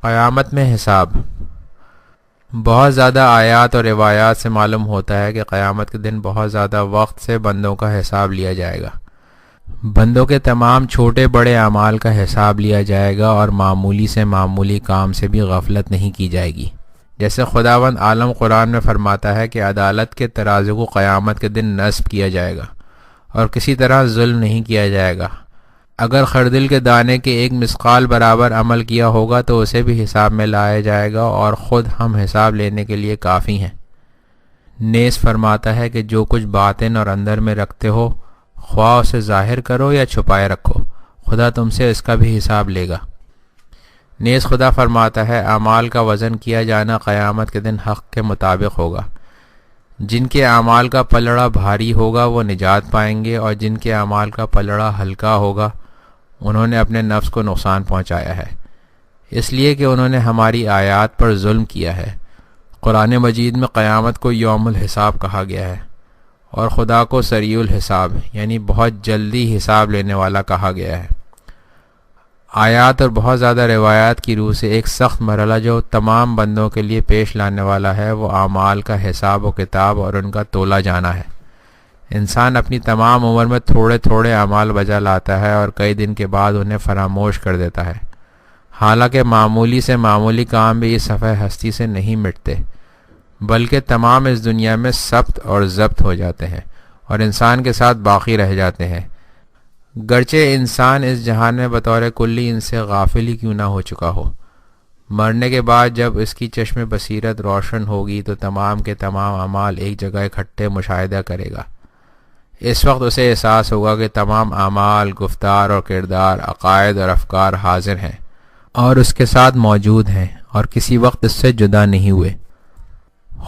قیامت میں حساب۔ بہت زیادہ آیات اور روایات سے معلوم ہوتا ہے کہ قیامت کے دن بہت زیادہ وقت سے بندوں کا حساب لیا جائے گا۔ بندوں کے تمام چھوٹے بڑے اعمال کا حساب لیا جائے گا اور معمولی سے معمولی کام سے بھی غفلت نہیں کی جائے گی۔ جیسے خداوند عالم قرآن میں فرماتا ہے کہ عدالت کے ترازو کو قیامت کے دن نصب کیا جائے گا اور کسی طرح ظلم نہیں کیا جائے گا۔ اگر خردل کے دانے کے ایک مثقال برابر عمل کیا ہوگا تو اسے بھی حساب میں لایا جائے گا اور خود ہم حساب لینے کے لیے کافی ہیں۔ نیز فرماتا ہے کہ جو کچھ باطن اور اندر میں رکھتے ہو، خواہ اسے ظاہر کرو یا چھپائے رکھو، خدا تم سے اس کا بھی حساب لے گا۔ نیز خدا فرماتا ہے اعمال کا وزن کیا جانا قیامت کے دن حق کے مطابق ہوگا۔ جن کے اعمال کا پلڑا بھاری ہوگا وہ نجات پائیں گے، اور جن کے اعمال کا پلڑا ہلکا ہوگا انہوں نے اپنے نفس کو نقصان پہنچایا ہے، اس لیے کہ انہوں نے ہماری آیات پر ظلم کیا ہے۔ قرآن مجید میں قیامت کو یوم الحساب کہا گیا ہے اور خدا کو سریع الحساب یعنی بہت جلدی حساب لینے والا کہا گیا ہے۔ آیات اور بہت زیادہ روایات کی روح سے ایک سخت مرحلہ جو تمام بندوں کے لیے پیش لانے والا ہے وہ اعمال کا حساب و کتاب اور ان کا تولا جانا ہے۔ انسان اپنی تمام عمر میں تھوڑے تھوڑے اعمال بجا لاتا ہے اور کئی دن کے بعد انہیں فراموش کر دیتا ہے، حالانکہ معمولی سے معمولی کام بھی اس صفحہ ہستی سے نہیں مٹتے بلکہ تمام اس دنیا میں ثبت اور ضبط ہو جاتے ہیں اور انسان کے ساتھ باقی رہ جاتے ہیں، گرچہ انسان اس جہان میں بطور کلی ان سے غافل ہی کیوں نہ ہو چکا ہو۔ مرنے کے بعد جب اس کی چشم بصیرت روشن ہوگی تو تمام کے تمام اعمال ایک جگہ اکٹھے مشاہدہ کرے گا۔ اس وقت اسے احساس ہوگا کہ تمام اعمال، گفتار اور کردار، عقائد اور افکار حاضر ہیں اور اس کے ساتھ موجود ہیں اور کسی وقت اس سے جدا نہیں ہوئے۔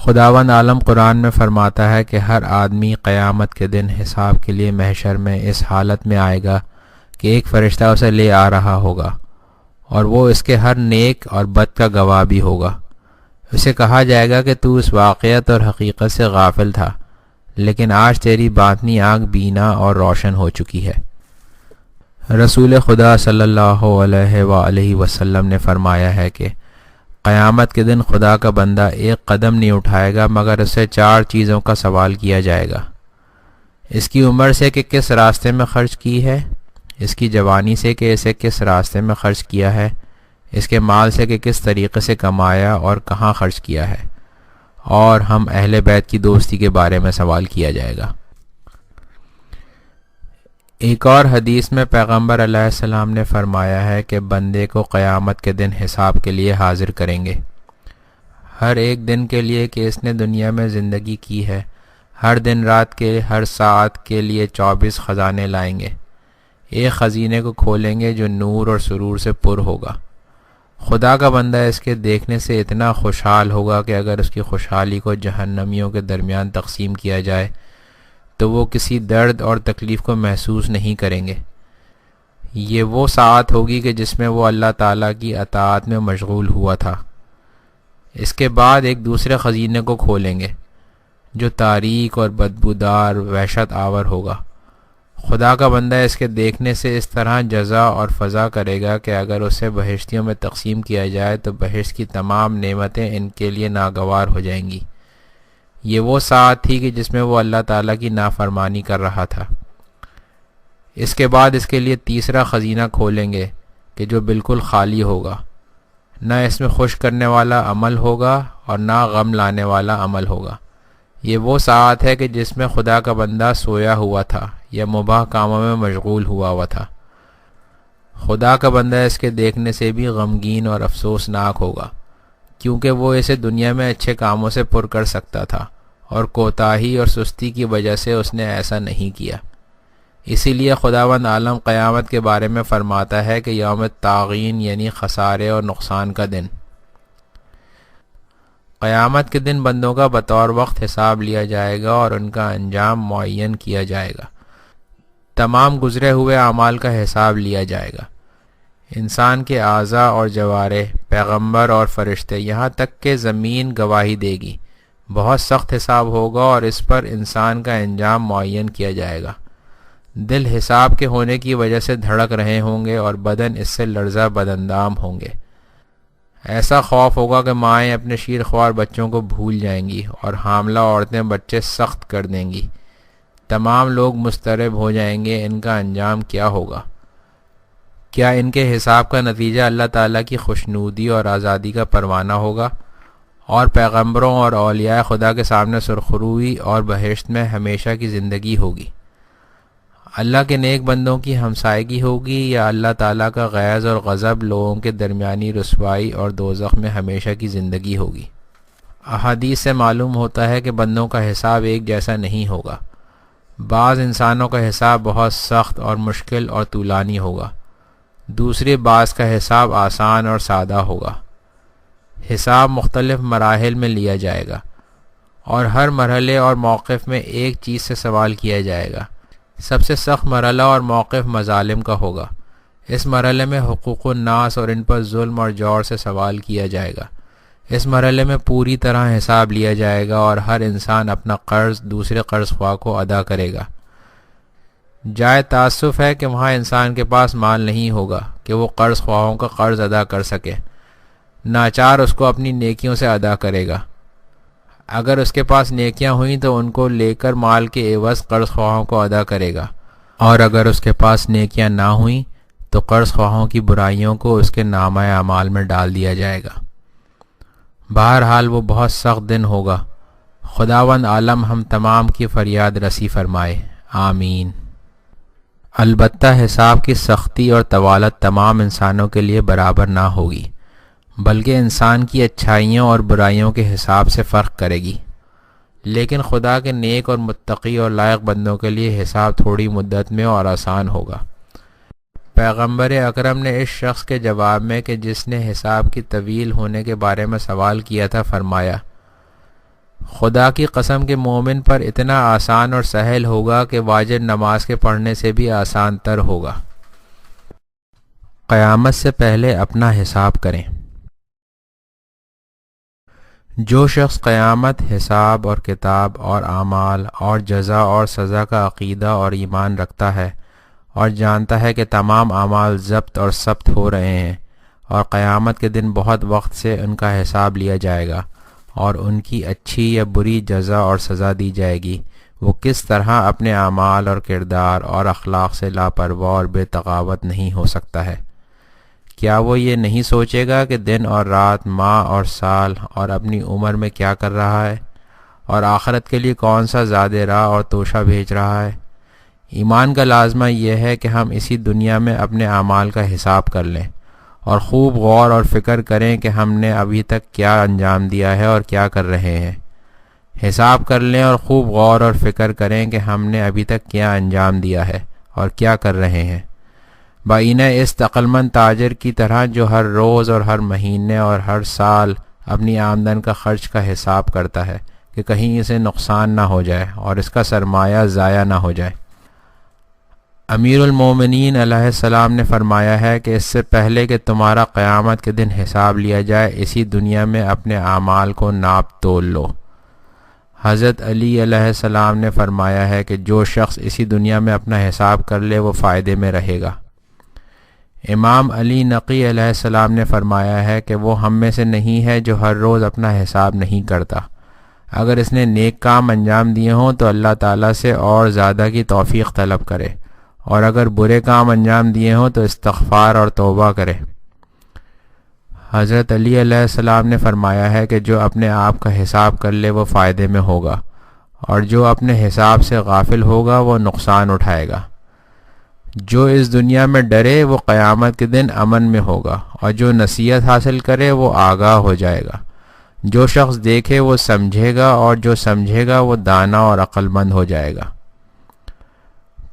خداوند عالم قرآن میں فرماتا ہے کہ ہر آدمی قیامت کے دن حساب کے لیے محشر میں اس حالت میں آئے گا کہ ایک فرشتہ اسے لے آ رہا ہوگا اور وہ اس کے ہر نیک اور بد کا گواہ بھی ہوگا۔ اسے کہا جائے گا کہ تو اس واقعت اور حقیقت سے غافل تھا، لیکن آج تیری باطنی آنکھ بینا اور روشن ہو چکی ہے۔ رسول خدا صلی اللہ علیہ وآلہ وسلم نے فرمایا ہے کہ قیامت کے دن خدا کا بندہ ایک قدم نہیں اٹھائے گا مگر اس سے 4 چیزوں کا سوال کیا جائے گا۔ اس کی عمر سے کہ کس راستے میں خرچ کی ہے، اس کی جوانی سے کہ اسے کس راستے میں خرچ کیا ہے، اس کے مال سے کہ کس طریقے سے کمایا اور کہاں خرچ کیا ہے، اور ہم اہل بیت کی دوستی کے بارے میں سوال کیا جائے گا۔ ایک اور حدیث میں پیغمبر علیہ السلام نے فرمایا ہے کہ بندے کو قیامت کے دن حساب کے لیے حاضر کریں گے، ہر ایک دن کے لیے کہ اس نے دنیا میں زندگی کی ہے، ہر دن رات کے ہر ساعت کے لیے 24 خزانے لائیں گے، ایک خزینے کو کھولیں گے جو نور اور سرور سے پر ہوگا۔ خدا کا بندہ اس کے دیکھنے سے اتنا خوشحال ہوگا کہ اگر اس کی خوشحالی کو جہنمیوں کے درمیان تقسیم کیا جائے تو وہ کسی درد اور تکلیف کو محسوس نہیں کریں گے۔ یہ وہ ساعت ہوگی کہ جس میں وہ اللہ تعالیٰ کی اطاعت میں مشغول ہوا تھا۔ اس کے بعد ایک دوسرے خزینے کو کھولیں گے جو تاریک اور بدبودار وحشت آور ہوگا۔ خدا کا بندہ اس کے دیکھنے سے اس طرح جزا اور فضا کرے گا کہ اگر اسے بہشتیوں میں تقسیم کیا جائے تو بہشت کی تمام نعمتیں ان کے لیے ناگوار ہو جائیں گی۔ یہ وہ ساعت تھی کہ جس میں وہ اللہ تعالیٰ کی نافرمانی کر رہا تھا۔ اس کے بعد اس کے لیے تیسرا خزینہ کھولیں گے کہ جو بالکل خالی ہوگا، نہ اس میں خوش کرنے والا عمل ہوگا اور نہ غم لانے والا عمل ہوگا۔ یہ وہ ساعت ہے کہ جس میں خدا کا بندہ سویا ہوا تھا یا مباح کاموں میں مشغول ہوا تھا۔ خدا کا بندہ اس کے دیکھنے سے بھی غمگین اور افسوسناک ہوگا، کیونکہ وہ اسے دنیا میں اچھے کاموں سے پر کر سکتا تھا اور کوتاہی اور سستی کی وجہ سے اس نے ایسا نہیں کیا۔ اسی لیے خداوند عالم قیامت کے بارے میں فرماتا ہے کہ یوم التغین یعنی خسارے اور نقصان کا دن۔ قیامت کے دن بندوں کا بطور وقت حساب لیا جائے گا اور ان کا انجام معین کیا جائے گا۔ تمام گزرے ہوئے اعمال کا حساب لیا جائے گا۔ انسان کے اعضاء اور جوارح، پیغمبر اور فرشتے، یہاں تک کہ زمین گواہی دے گی۔ بہت سخت حساب ہوگا اور اس پر انسان کا انجام معین کیا جائے گا۔ دل حساب کے ہونے کی وجہ سے دھڑک رہے ہوں گے اور بدن اس سے لرزہ بداندام ہوں گے۔ ایسا خوف ہوگا کہ مائیں اپنے شیرخوار بچوں کو بھول جائیں گی اور حاملہ عورتیں بچے سخت کر دیں گی. تمام لوگ مضطرب ہو جائیں گے. ان کا انجام کیا ہوگا؟ کیا ان کے حساب کا نتیجہ اللہ تعالیٰ کی خوشنودی اور آزادی کا پروانہ ہوگا اور پیغمبروں اور اولیاء خدا کے سامنے سرخروئی اور بہشت میں ہمیشہ کی زندگی ہوگی؟ اللہ کے نیک بندوں کی ہمسائیگی ہوگی یا اللہ تعالیٰ کا غیظ اور غضب لوگوں کے درمیانی رسوائی اور دوزخ میں ہمیشہ کی زندگی ہوگی؟ احادیث سے معلوم ہوتا ہے کہ بندوں کا حساب ایک جیسا نہیں ہوگا. بعض انسانوں کا حساب بہت سخت اور مشکل اور طولانی ہوگا. دوسرے بعض کا حساب آسان اور سادہ ہوگا. حساب مختلف مراحل میں لیا جائے گا اور ہر مرحلے اور موقف میں ایک چیز سے سوال کیا جائے گا. سب سے سخت مرحلہ اور موقف مظالم کا ہوگا. اس مرحلے میں حقوق الناس اور ان پر ظلم اور جور سے سوال کیا جائے گا. اس مرحلے میں پوری طرح حساب لیا جائے گا اور ہر انسان اپنا قرض دوسرے قرض خواہ کو ادا کرے گا. جائے تاسف ہے کہ وہاں انسان کے پاس مال نہیں ہوگا کہ وہ قرض خواہوں کا قرض ادا کر سکے. ناچار اس کو اپنی نیکیوں سے ادا کرے گا. اگر اس کے پاس نیکیاں ہوئیں تو ان کو لے کر مال کے عوض قرض خواہوں کو ادا کرے گا، اور اگر اس کے پاس نیکیاں نہ ہوئیں تو قرض خواہوں کی برائیوں کو اس کے نامہ اعمال میں ڈال دیا جائے گا. بہرحال وہ بہت سخت دن ہوگا. خداوند عالم ہم تمام کی فریاد رسی فرمائے. آمین. البتہ حساب کی سختی اور طوالت تمام انسانوں کے لیے برابر نہ ہوگی، بلکہ انسان کی اچھائیوں اور برائیوں کے حساب سے فرق کرے گی. لیکن خدا کے نیک اور متقی اور لائق بندوں کے لیے حساب تھوڑی مدت میں اور آسان ہوگا. پیغمبر اکرم نے اس شخص کے جواب میں کہ جس نے حساب کی طویل ہونے کے بارے میں سوال کیا تھا فرمایا، خدا کی قسم کے مومن پر اتنا آسان اور سہل ہوگا کہ واجب نماز کے پڑھنے سے بھی آسان تر ہوگا. قیامت سے پہلے اپنا حساب کریں. جو شخص قیامت، حساب اور کتاب اور اعمال اور جزا اور سزا کا عقیدہ اور ایمان رکھتا ہے اور جانتا ہے کہ تمام اعمال ضبط اور ثبت ہو رہے ہیں اور قیامت کے دن بہت وقت سے ان کا حساب لیا جائے گا اور ان کی اچھی یا بری جزا اور سزا دی جائے گی، وہ کس طرح اپنے اعمال اور کردار اور اخلاق سے لاپرواہ اور بے تغاوت نہیں ہو سکتا ہے؟ کیا وہ یہ نہیں سوچے گا کہ دن اور رات، ماہ اور سال اور اپنی عمر میں کیا کر رہا ہے اور آخرت کے لیے کون سا زیادہ راہ اور توشہ بھیج رہا ہے؟ ایمان کا لازمہ یہ ہے کہ ہم اسی دنیا میں اپنے اعمال کا حساب کر لیں اور خوب غور اور فکر کریں کہ ہم نے ابھی تک کیا انجام دیا ہے اور کیا کر رہے ہیں. حساب کر لیں اور خوب غور اور فکر کریں کہ ہم نے ابھی تک کیا انجام دیا ہے اور کیا کر رہے ہیں. بائینہ اس عقلمند تاجر کی طرح جو ہر روز اور ہر مہینے اور ہر سال اپنی آمدن کا خرچ کا حساب کرتا ہے کہ کہیں اسے نقصان نہ ہو جائے اور اس کا سرمایہ ضائع نہ ہو جائے. امیر المومنین علیہ السلام نے فرمایا ہے کہ اس سے پہلے کہ تمہارا قیامت کے دن حساب لیا جائے، اسی دنیا میں اپنے اعمال کو ناپ تول لو. حضرت علی علیہ السلام نے فرمایا ہے کہ جو شخص اسی دنیا میں اپنا حساب کر لے وہ فائدے میں رہے گا. امام علی نقی علیہ السلام نے فرمایا ہے کہ وہ ہم میں سے نہیں ہے جو ہر روز اپنا حساب نہیں کرتا. اگر اس نے نیک کام انجام دیے ہوں تو اللہ تعالیٰ سے اور زیادہ کی توفیق طلب کرے، اور اگر برے کام انجام دیے ہوں تو استغفار اور توبہ کرے. حضرت علی علیہ السلام نے فرمایا ہے کہ جو اپنے آپ کا حساب کر لے وہ فائدے میں ہوگا، اور جو اپنے حساب سے غافل ہوگا وہ نقصان اٹھائے گا. جو اس دنیا میں ڈرے وہ قیامت کے دن امن میں ہوگا، اور جو نصیحت حاصل کرے وہ آگاہ ہو جائے گا. جو شخص دیکھے وہ سمجھے گا، اور جو سمجھے گا وہ دانا اور عقل مند ہو جائے گا.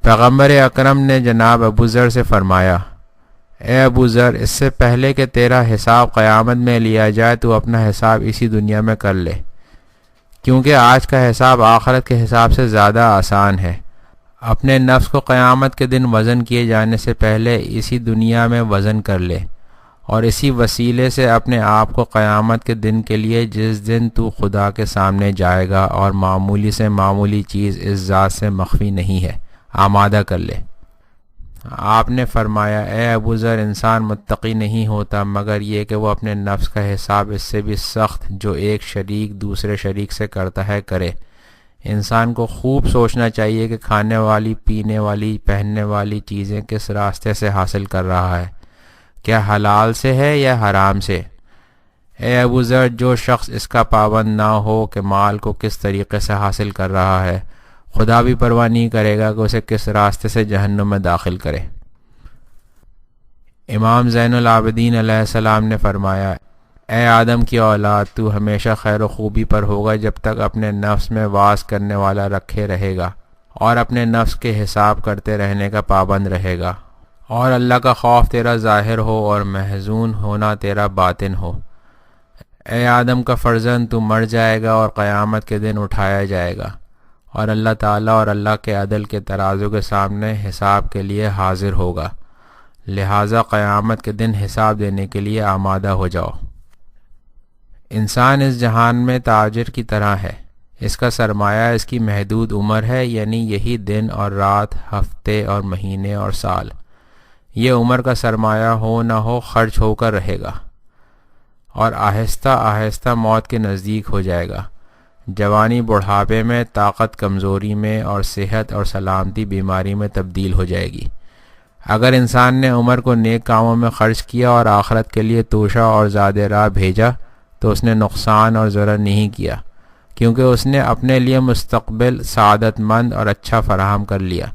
پیغمبر اکرم نے جناب ابو ذر سے فرمایا، اے ابو ذر، اس سے پہلے کہ تیرا حساب قیامت میں لیا جائے تو اپنا حساب اسی دنیا میں کر لے، کیونکہ آج کا حساب آخرت کے حساب سے زیادہ آسان ہے. اپنے نفس کو قیامت کے دن وزن کیے جانے سے پہلے اسی دنیا میں وزن کر لے، اور اسی وسیلے سے اپنے آپ کو قیامت کے دن کے لیے، جس دن تو خدا کے سامنے جائے گا اور معمولی سے معمولی چیز اس ذات سے مخفی نہیں ہے، آمادہ کر لے. آپ نے فرمایا اے ابو ذر، انسان متقی نہیں ہوتا مگر یہ کہ وہ اپنے نفس کا حساب اس سے بھی سخت جو ایک شریک دوسرے شریک سے کرتا ہے کرے۔ انسان کو خوب سوچنا چاہیے کہ کھانے والی، پینے والی، پہننے والی چیزیں کس راستے سے حاصل کر رہا ہے، کیا حلال سے ہے یا حرام سے؟ اے ابو ذر، جو شخص اس کا پابند نہ ہو کہ مال کو کس طریقے سے حاصل کر رہا ہے، خدا بھی پرواہ نہیں کرے گا کہ اسے کس راستے سے جہنم میں داخل کرے۔ امام زین العابدین علیہ السلام نے فرمایا اے آدم کی اولاد، تو ہمیشہ خیر و خوبی پر ہوگا جب تک اپنے نفس میں واس کرنے والا رکھے رہے گا اور اپنے نفس کے حساب کرتے رہنے کا پابند رہے گا، اور اللہ کا خوف تیرا ظاہر ہو اور محزون ہونا تیرا باطن ہو۔ اے آدم کا فرزند، تو مر جائے گا اور قیامت کے دن اٹھایا جائے گا، اور اللہ تعالیٰ اور اللہ کے عدل کے ترازو کے سامنے حساب کے لیے حاضر ہوگا، لہٰذا قیامت کے دن حساب دینے کے لیے آمادہ ہو جاؤ۔ انسان اس جہان میں تاجر کی طرح ہے، اس کا سرمایہ اس کی محدود عمر ہے، یعنی یہی دن اور رات، ہفتے اور مہینے اور سال۔ یہ عمر کا سرمایہ ہو نہ ہو خرچ ہو کر رہے گا، اور آہستہ آہستہ موت کے نزدیک ہو جائے گا۔ جوانی بڑھاپے میں، طاقت کمزوری میں، اور صحت اور سلامتی بیماری میں تبدیل ہو جائے گی۔ اگر انسان نے عمر کو نیک کاموں میں خرچ کیا اور آخرت کے لیے توشہ اور زاد راہ بھیجا تو اس نے نقصان اور ضرر نہیں کیا، کیونکہ اس نے اپنے لیے مستقبل سعادت مند اور اچھا فراہم کر لیا۔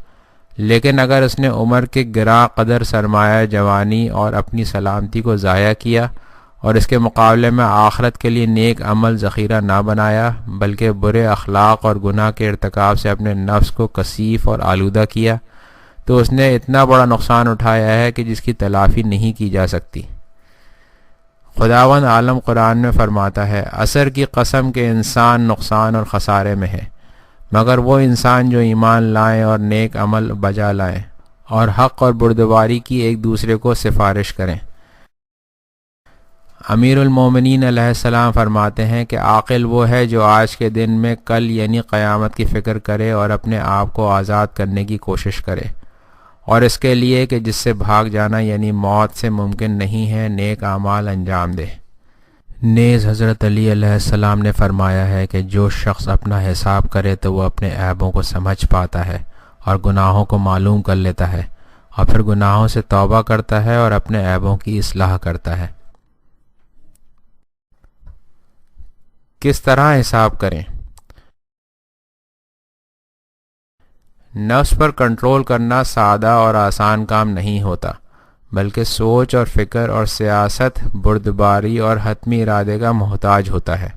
لیکن اگر اس نے عمر کے گراں قدر سرمایہ جوانی اور اپنی سلامتی کو ضائع کیا اور اس کے مقابلے میں آخرت کے لیے نیک عمل ذخیرہ نہ بنایا، بلکہ برے اخلاق اور گناہ کے ارتکاب سے اپنے نفس کو کثیف اور آلودہ کیا، تو اس نے اتنا بڑا نقصان اٹھایا ہے کہ جس کی تلافی نہیں کی جا سکتی۔ خداوند عالم قرآن میں فرماتا ہے عصر کی قسم کہ انسان نقصان اور خسارے میں ہے، مگر وہ انسان جو ایمان لائیں اور نیک عمل بجا لائیں اور حق اور بردباری کی ایک دوسرے کو سفارش کریں۔ امیر المومنین علیہ السلام فرماتے ہیں کہ عاقل وہ ہے جو آج کے دن میں کل یعنی قیامت کی فکر کرے اور اپنے آپ کو آزاد کرنے کی کوشش کرے، اور اس کے لیے کہ جس سے بھاگ جانا یعنی موت سے ممکن نہیں ہے نیک اعمال انجام دے۔ نیز حضرت علی علیہ السلام نے فرمایا ہے کہ جو شخص اپنا حساب کرے تو وہ اپنے عیبوں کو سمجھ پاتا ہے اور گناہوں کو معلوم کر لیتا ہے، اور پھر گناہوں سے توبہ کرتا ہے اور اپنے عیبوں کی اصلاح کرتا ہے۔ کس طرح حساب کریں؟ نفس پر کنٹرول کرنا سادہ اور آسان کام نہیں ہوتا، بلکہ سوچ اور فکر اور سیاست، بردباری اور حتمی ارادے کا محتاج ہوتا ہے۔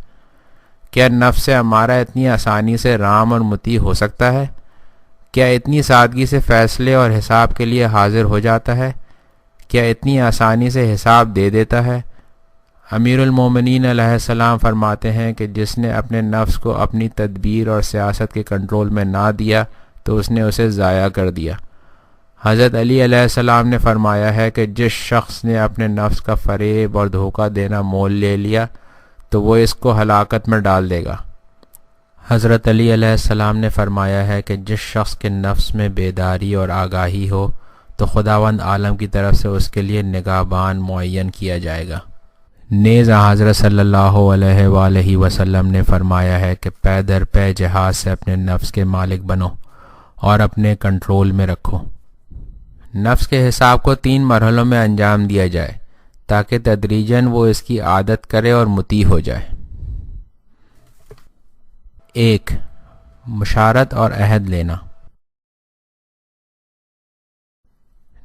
کیا نفس امارہ اتنی آسانی سے رام اور مطیع ہو سکتا ہے؟ کیا اتنی سادگی سے فیصلے اور حساب کے لیے حاضر ہو جاتا ہے؟ کیا اتنی آسانی سے حساب دے دیتا ہے؟ امیر المومنین علیہ السلام فرماتے ہیں کہ جس نے اپنے نفس کو اپنی تدبیر اور سیاست کے کنٹرول میں نہ دیا تو اس نے اسے ضائع کر دیا۔ حضرت علی علیہ السلام نے فرمایا ہے کہ جس شخص نے اپنے نفس کا فریب اور دھوکہ دینا مول لے لیا تو وہ اس کو ہلاکت میں ڈال دے گا۔ حضرت علی علیہ السلام نے فرمایا ہے کہ جس شخص کے نفس میں بیداری اور آگاہی ہو تو خداوند عالم کی طرف سے اس کے لیے نگہبان معین کیا جائے گا۔ نیز حضرت صلی اللہ علیہ وآلہ وسلم نے فرمایا ہے کہ پے در پے جہاد سے اپنے نفس کے مالک بنو اور اپنے کنٹرول میں رکھو۔ نفس کے حساب کو 3 مرحلوں میں انجام دیا جائے تاکہ تدریجاً وہ اس کی عادت کرے اور مطیع ہو جائے۔ 1. مشارت اور عہد لینا۔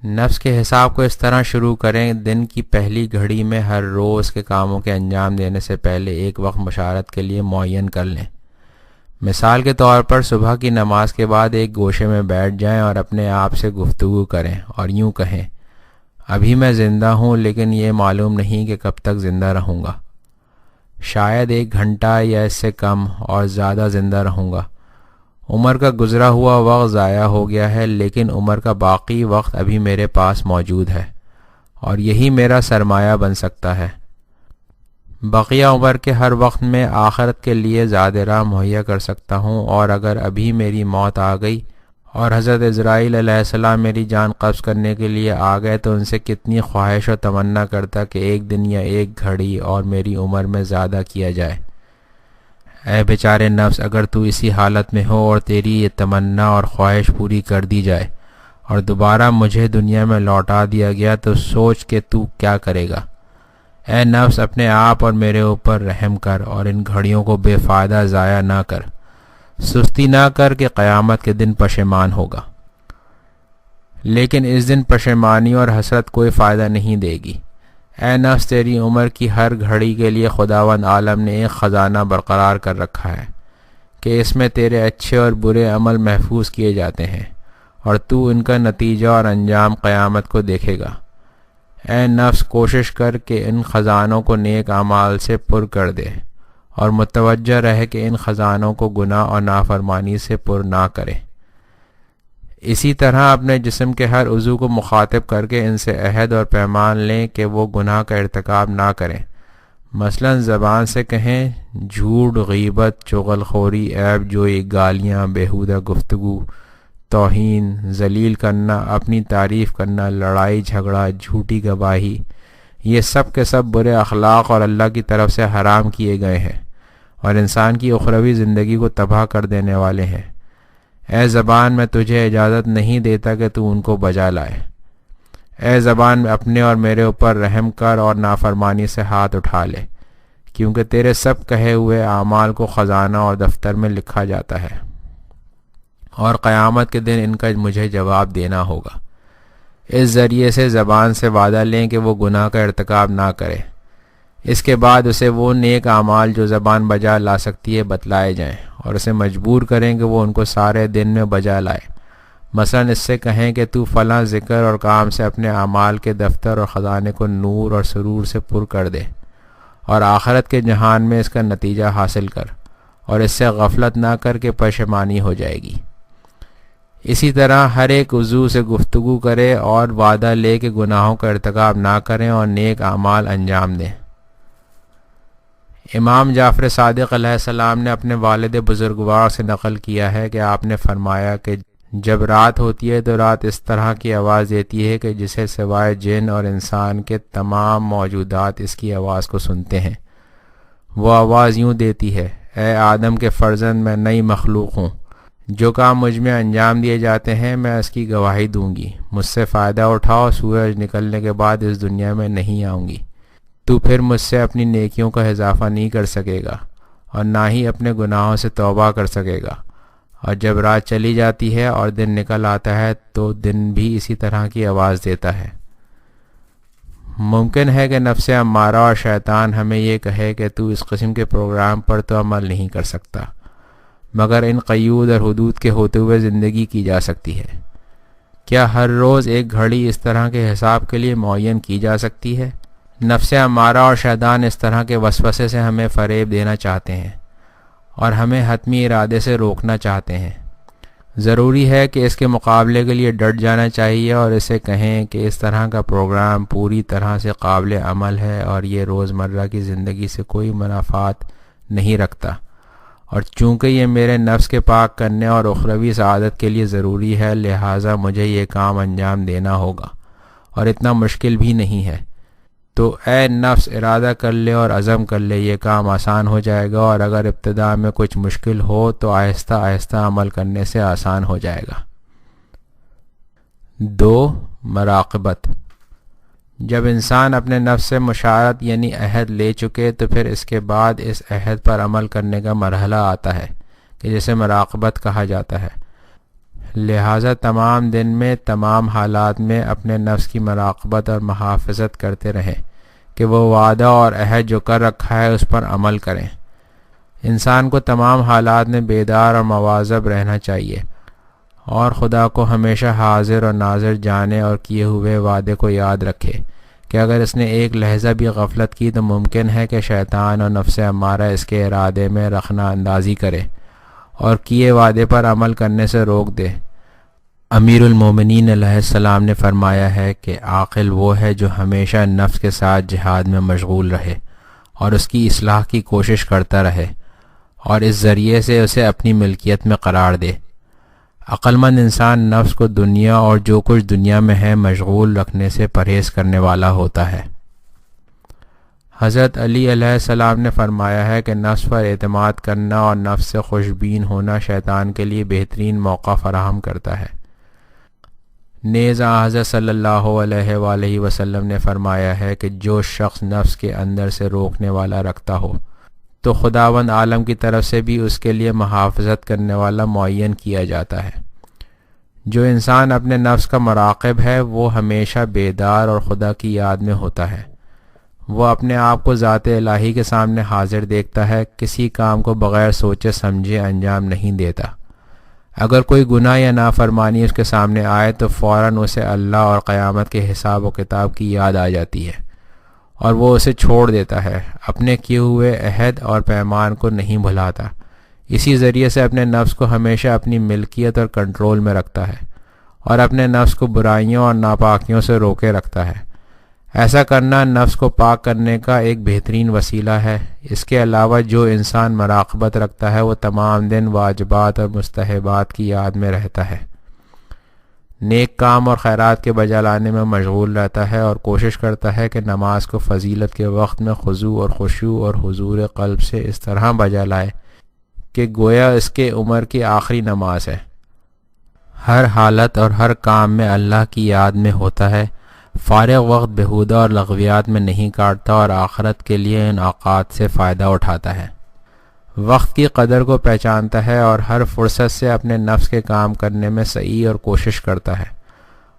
نفس کے حساب کو اس طرح شروع کریں، دن کی پہلی گھڑی میں ہر روز کے کاموں کے انجام دینے سے پہلے ایک وقت مشارت کے لیے معین کر لیں۔ مثال کے طور پر صبح کی نماز کے بعد ایک گوشے میں بیٹھ جائیں اور اپنے آپ سے گفتگو کریں اور یوں کہیں ابھی میں زندہ ہوں لیکن یہ معلوم نہیں کہ کب تک زندہ رہوں گا، شاید 1 گھنٹہ یا اس سے کم اور زیادہ زندہ رہوں گا۔ عمر کا گزرا ہوا وقت ضائع ہو گیا ہے لیکن عمر کا باقی وقت ابھی میرے پاس موجود ہے اور یہی میرا سرمایہ بن سکتا ہے۔ بقیہ عمر کے ہر وقت میں آخرت کے لیے زاد راہ مہیا کر سکتا ہوں، اور اگر ابھی میری موت آ گئی اور حضرت عزرائیل علیہ السلام میری جان قبض کرنے کے لیے آ گئے تو ان سے کتنی خواہش و تمنا کرتا کہ ایک دن یا ایک گھڑی اور میری عمر میں زیادہ کیا جائے۔ اے بیچارے نفس، اگر تو اسی حالت میں ہو اور تیری یہ تمنا اور خواہش پوری کر دی جائے اور دوبارہ مجھے دنیا میں لوٹا دیا گیا تو سوچ کہ تو کیا کرے گا۔ اے نفس، اپنے آپ اور میرے اوپر رحم کر اور ان گھڑیوں کو بے فائدہ ضائع نہ کر، سستی نہ کر کہ قیامت کے دن پشیمان ہوگا۔ لیکن اس دن پشیمانی اور حسرت کوئی فائدہ نہیں دے گی۔ اے نفس، تیری عمر کی ہر گھڑی کے لیے خداوند عالم نے ایک خزانہ برقرار کر رکھا ہے کہ اس میں تیرے اچھے اور برے عمل محفوظ کیے جاتے ہیں اور تو ان کا نتیجہ اور انجام قیامت کو دیکھے گا۔ اے نفس، کوشش کر کہ ان خزانوں کو نیک اعمال سے پر کر دے اور متوجہ رہے کہ ان خزانوں کو گناہ اور نافرمانی سے پر نہ کرے۔ اسی طرح اپنے جسم کے ہر عضو کو مخاطب کر کے ان سے عہد اور پیمان لیں کہ وہ گناہ کا ارتکاب نہ کریں۔ مثلا زبان سے کہیں جھوٹ، غیبت، چغل خوری، عیب جوئی، گالیاں، بیہودہ گفتگو، توہین، ذلیل کرنا، اپنی تعریف کرنا، لڑائی جھگڑا، جھوٹی گواہی، یہ سب کے سب برے اخلاق اور اللہ کی طرف سے حرام کیے گئے ہیں اور انسان کی اخروی زندگی کو تباہ کر دینے والے ہیں۔ اے زبان، میں تجھے اجازت نہیں دیتا کہ تو ان کو بجا لائے۔ اے زبان، اپنے اور میرے اوپر رحم کر اور نافرمانی سے ہاتھ اٹھا لے، کیونکہ تیرے سب کہے ہوئے اعمال کو خزانہ اور دفتر میں لکھا جاتا ہے اور قیامت کے دن ان کا مجھے جواب دینا ہوگا۔ اس ذریعے سے زبان سے وعدہ لیں کہ وہ گناہ کا ارتکاب نہ کرے۔ اس کے بعد اسے وہ نیک اعمال جو زبان بجا لا سکتی ہے بتلائے جائیں اور اسے مجبور کریں کہ وہ ان کو سارے دن میں بجا لائے۔ مثلا اس سے کہیں کہ تو فلاں ذکر اور کام سے اپنے اعمال کے دفتر اور خزانے کو نور اور سرور سے پر کر دے اور آخرت کے جہان میں اس کا نتیجہ حاصل کر اور اس سے غفلت نہ کر کے پشیمانی ہو جائے گی۔ اسی طرح ہر ایک عضو سے گفتگو کرے اور وعدہ لے کہ گناہوں کا ارتکاب نہ کریں اور نیک اعمال انجام دیں۔ امام جعفر صادق علیہ السلام نے اپنے والد بزرگوار سے نقل کیا ہے کہ آپ نے فرمایا کہ جب رات ہوتی ہے تو رات اس طرح کی آواز دیتی ہے کہ جسے سوائے جن اور انسان کے تمام موجودات اس کی آواز کو سنتے ہیں۔ وہ آواز یوں دیتی ہے: اے آدم کے فرزند، میں نئی مخلوق ہوں، جو کام مجھ میں انجام دیے جاتے ہیں میں اس کی گواہی دوں گی۔ مجھ سے فائدہ اٹھاؤ، سورج نکلنے کے بعد اس دنیا میں نہیں آؤں گی۔ تو پھر مجھ سے اپنی نیکیوں کا اضافہ نہیں کر سکے گا اور نہ ہی اپنے گناہوں سے توبہ کر سکے گا، اور جب رات چلی جاتی ہے اور دن نکل آتا ہے تو دن بھی اسی طرح کی آواز دیتا ہے۔ ممکن ہے کہ نفس امارہ اور شیطان ہمیں یہ کہے کہ تو اس قسم کے پروگرام پر تو عمل نہیں کر سکتا، مگر ان قیود اور حدود کے ہوتے ہوئے زندگی کی جا سکتی ہے۔ کیا ہر روز ایک گھڑی اس طرح کے حساب کے لیے معین کی جا سکتی ہے؟ نفس امارہ اور شیطان اس طرح کے وسوسے سے ہمیں فریب دینا چاہتے ہیں اور ہمیں حتمی ارادے سے روکنا چاہتے ہیں۔ ضروری ہے کہ اس کے مقابلے کے لیے ڈٹ جانا چاہیے اور اسے کہیں کہ اس طرح کا پروگرام پوری طرح سے قابل عمل ہے اور یہ روزمرہ کی زندگی سے کوئی منافات نہیں رکھتا، اور چونکہ یہ میرے نفس کے پاک کرنے اور اخروی سعادت کے لیے ضروری ہے، لہٰذا مجھے یہ کام انجام دینا ہوگا اور اتنا مشکل بھی نہیں ہے۔ تو اے نفس، ارادہ کر لے اور عزم کر لے، یہ کام آسان ہو جائے گا، اور اگر ابتدا میں کچھ مشکل ہو تو آہستہ آہستہ عمل کرنے سے آسان ہو جائے گا۔ 2. مراقبت۔ جب انسان اپنے نفس سے مشاورت یعنی عہد لے چکے تو پھر اس کے بعد اس عہد پر عمل کرنے کا مرحلہ آتا ہے کہ جسے مراقبت کہا جاتا ہے۔ لہٰذا تمام دن میں تمام حالات میں اپنے نفس کی مراقبت اور محافظت کرتے رہیں کہ وہ وعدہ اور عہد جو کر رکھا ہے اس پر عمل کریں۔ انسان کو تمام حالات میں بیدار اور مواظب رہنا چاہیے اور خدا کو ہمیشہ حاضر اور ناظر جانے اور کیے ہوئے وعدے کو یاد رکھے کہ اگر اس نے ایک لحظہ بھی غفلت کی تو ممکن ہے کہ شیطان اور نفس امارہ اس کے ارادے میں رخنہ اندازی کرے اور کیے وعدے پر عمل کرنے سے روک دے۔ امیر المومنین علیہ السلام نے فرمایا ہے کہ عاقل وہ ہے جو ہمیشہ نفس کے ساتھ جہاد میں مشغول رہے اور اس کی اصلاح کی کوشش کرتا رہے اور اس ذریعے سے اسے اپنی ملکیت میں قرار دے۔ عقل مند انسان نفس کو دنیا اور جو کچھ دنیا میں ہے مشغول رکھنے سے پرہیز کرنے والا ہوتا ہے۔ حضرت علی علیہ السلام نے فرمایا ہے کہ نفس پر اعتماد کرنا اور نفس سے خوشبین ہونا شیطان کے لیے بہترین موقع فراہم کرتا ہے۔ نیز حضرت صلی اللہ علیہ وآلہ وسلم نے فرمایا ہے کہ جو شخص نفس کے اندر سے روکنے والا رکھتا ہو تو خداوند عالم کی طرف سے بھی اس کے لیے محافظت کرنے والا معین کیا جاتا ہے۔ جو انسان اپنے نفس کا مراقب ہے وہ ہمیشہ بیدار اور خدا کی یاد میں ہوتا ہے۔ وہ اپنے آپ کو ذات الہی کے سامنے حاضر دیکھتا ہے، کسی کام کو بغیر سوچے سمجھے انجام نہیں دیتا۔ اگر کوئی گناہ یا نافرمانی اس کے سامنے آئے تو فوراً اسے اللہ اور قیامت کے حساب و کتاب کی یاد آ جاتی ہے اور وہ اسے چھوڑ دیتا ہے، اپنے کیے ہوئے عہد اور پیمان کو نہیں بھلاتا۔ اسی ذریعے سے اپنے نفس کو ہمیشہ اپنی ملکیت اور کنٹرول میں رکھتا ہے اور اپنے نفس کو برائیوں اور ناپاکیوں سے روکے رکھتا ہے۔ ایسا کرنا نفس کو پاک کرنے کا ایک بہترین وسیلہ ہے۔ اس کے علاوہ جو انسان مراقبت رکھتا ہے وہ تمام دن واجبات اور مستحبات کی یاد میں رہتا ہے، نیک کام اور خیرات کے بجا لانے میں مشغول رہتا ہے اور کوشش کرتا ہے کہ نماز کو فضیلت کے وقت میں خضوع اور خشوع اور حضور قلب سے اس طرح بجا لائے کہ گویا اس کے عمر کی آخری نماز ہے۔ ہر حالت اور ہر کام میں اللہ کی یاد میں ہوتا ہے، فارغ وقت بہودہ اور لغویات میں نہیں کاٹتا اور آخرت کے لیے ان اوقات سے فائدہ اٹھاتا ہے۔ وقت کی قدر کو پہچانتا ہے اور ہر فرصت سے اپنے نفس کے کام کرنے میں سعی اور کوشش کرتا ہے،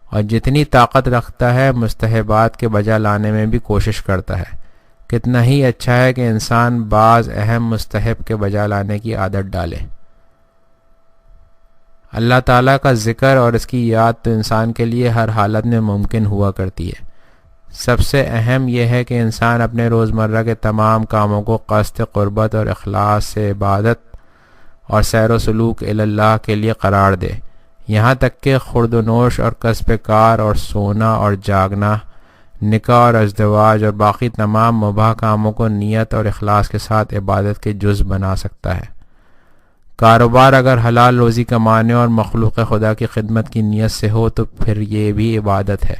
اور جتنی طاقت رکھتا ہے مستحبات کے بجا لانے میں بھی کوشش کرتا ہے۔ کتنا ہی اچھا ہے کہ انسان بعض اہم مستحب کے بجا لانے کی عادت ڈالے۔ اللہ تعالیٰ کا ذکر اور اس کی یاد تو انسان کے لیے ہر حالت میں ممکن ہوا کرتی ہے۔ سب سے اہم یہ ہے کہ انسان اپنے روزمرہ کے تمام کاموں کو قصد قربت اور اخلاص سے عبادت اور سیر و سلوک اللہ کے لیے قرار دے، یہاں تک کہ خورد و نوش اور کسب کار اور سونا اور جاگنا، نکاح اور ازدواج اور باقی تمام مباح کاموں کو نیت اور اخلاص کے ساتھ عبادت کے جز بنا سکتا ہے۔ کاروبار اگر حلال روزی کمانے اور مخلوق خدا کی خدمت کی نیت سے ہو تو پھر یہ بھی عبادت ہے۔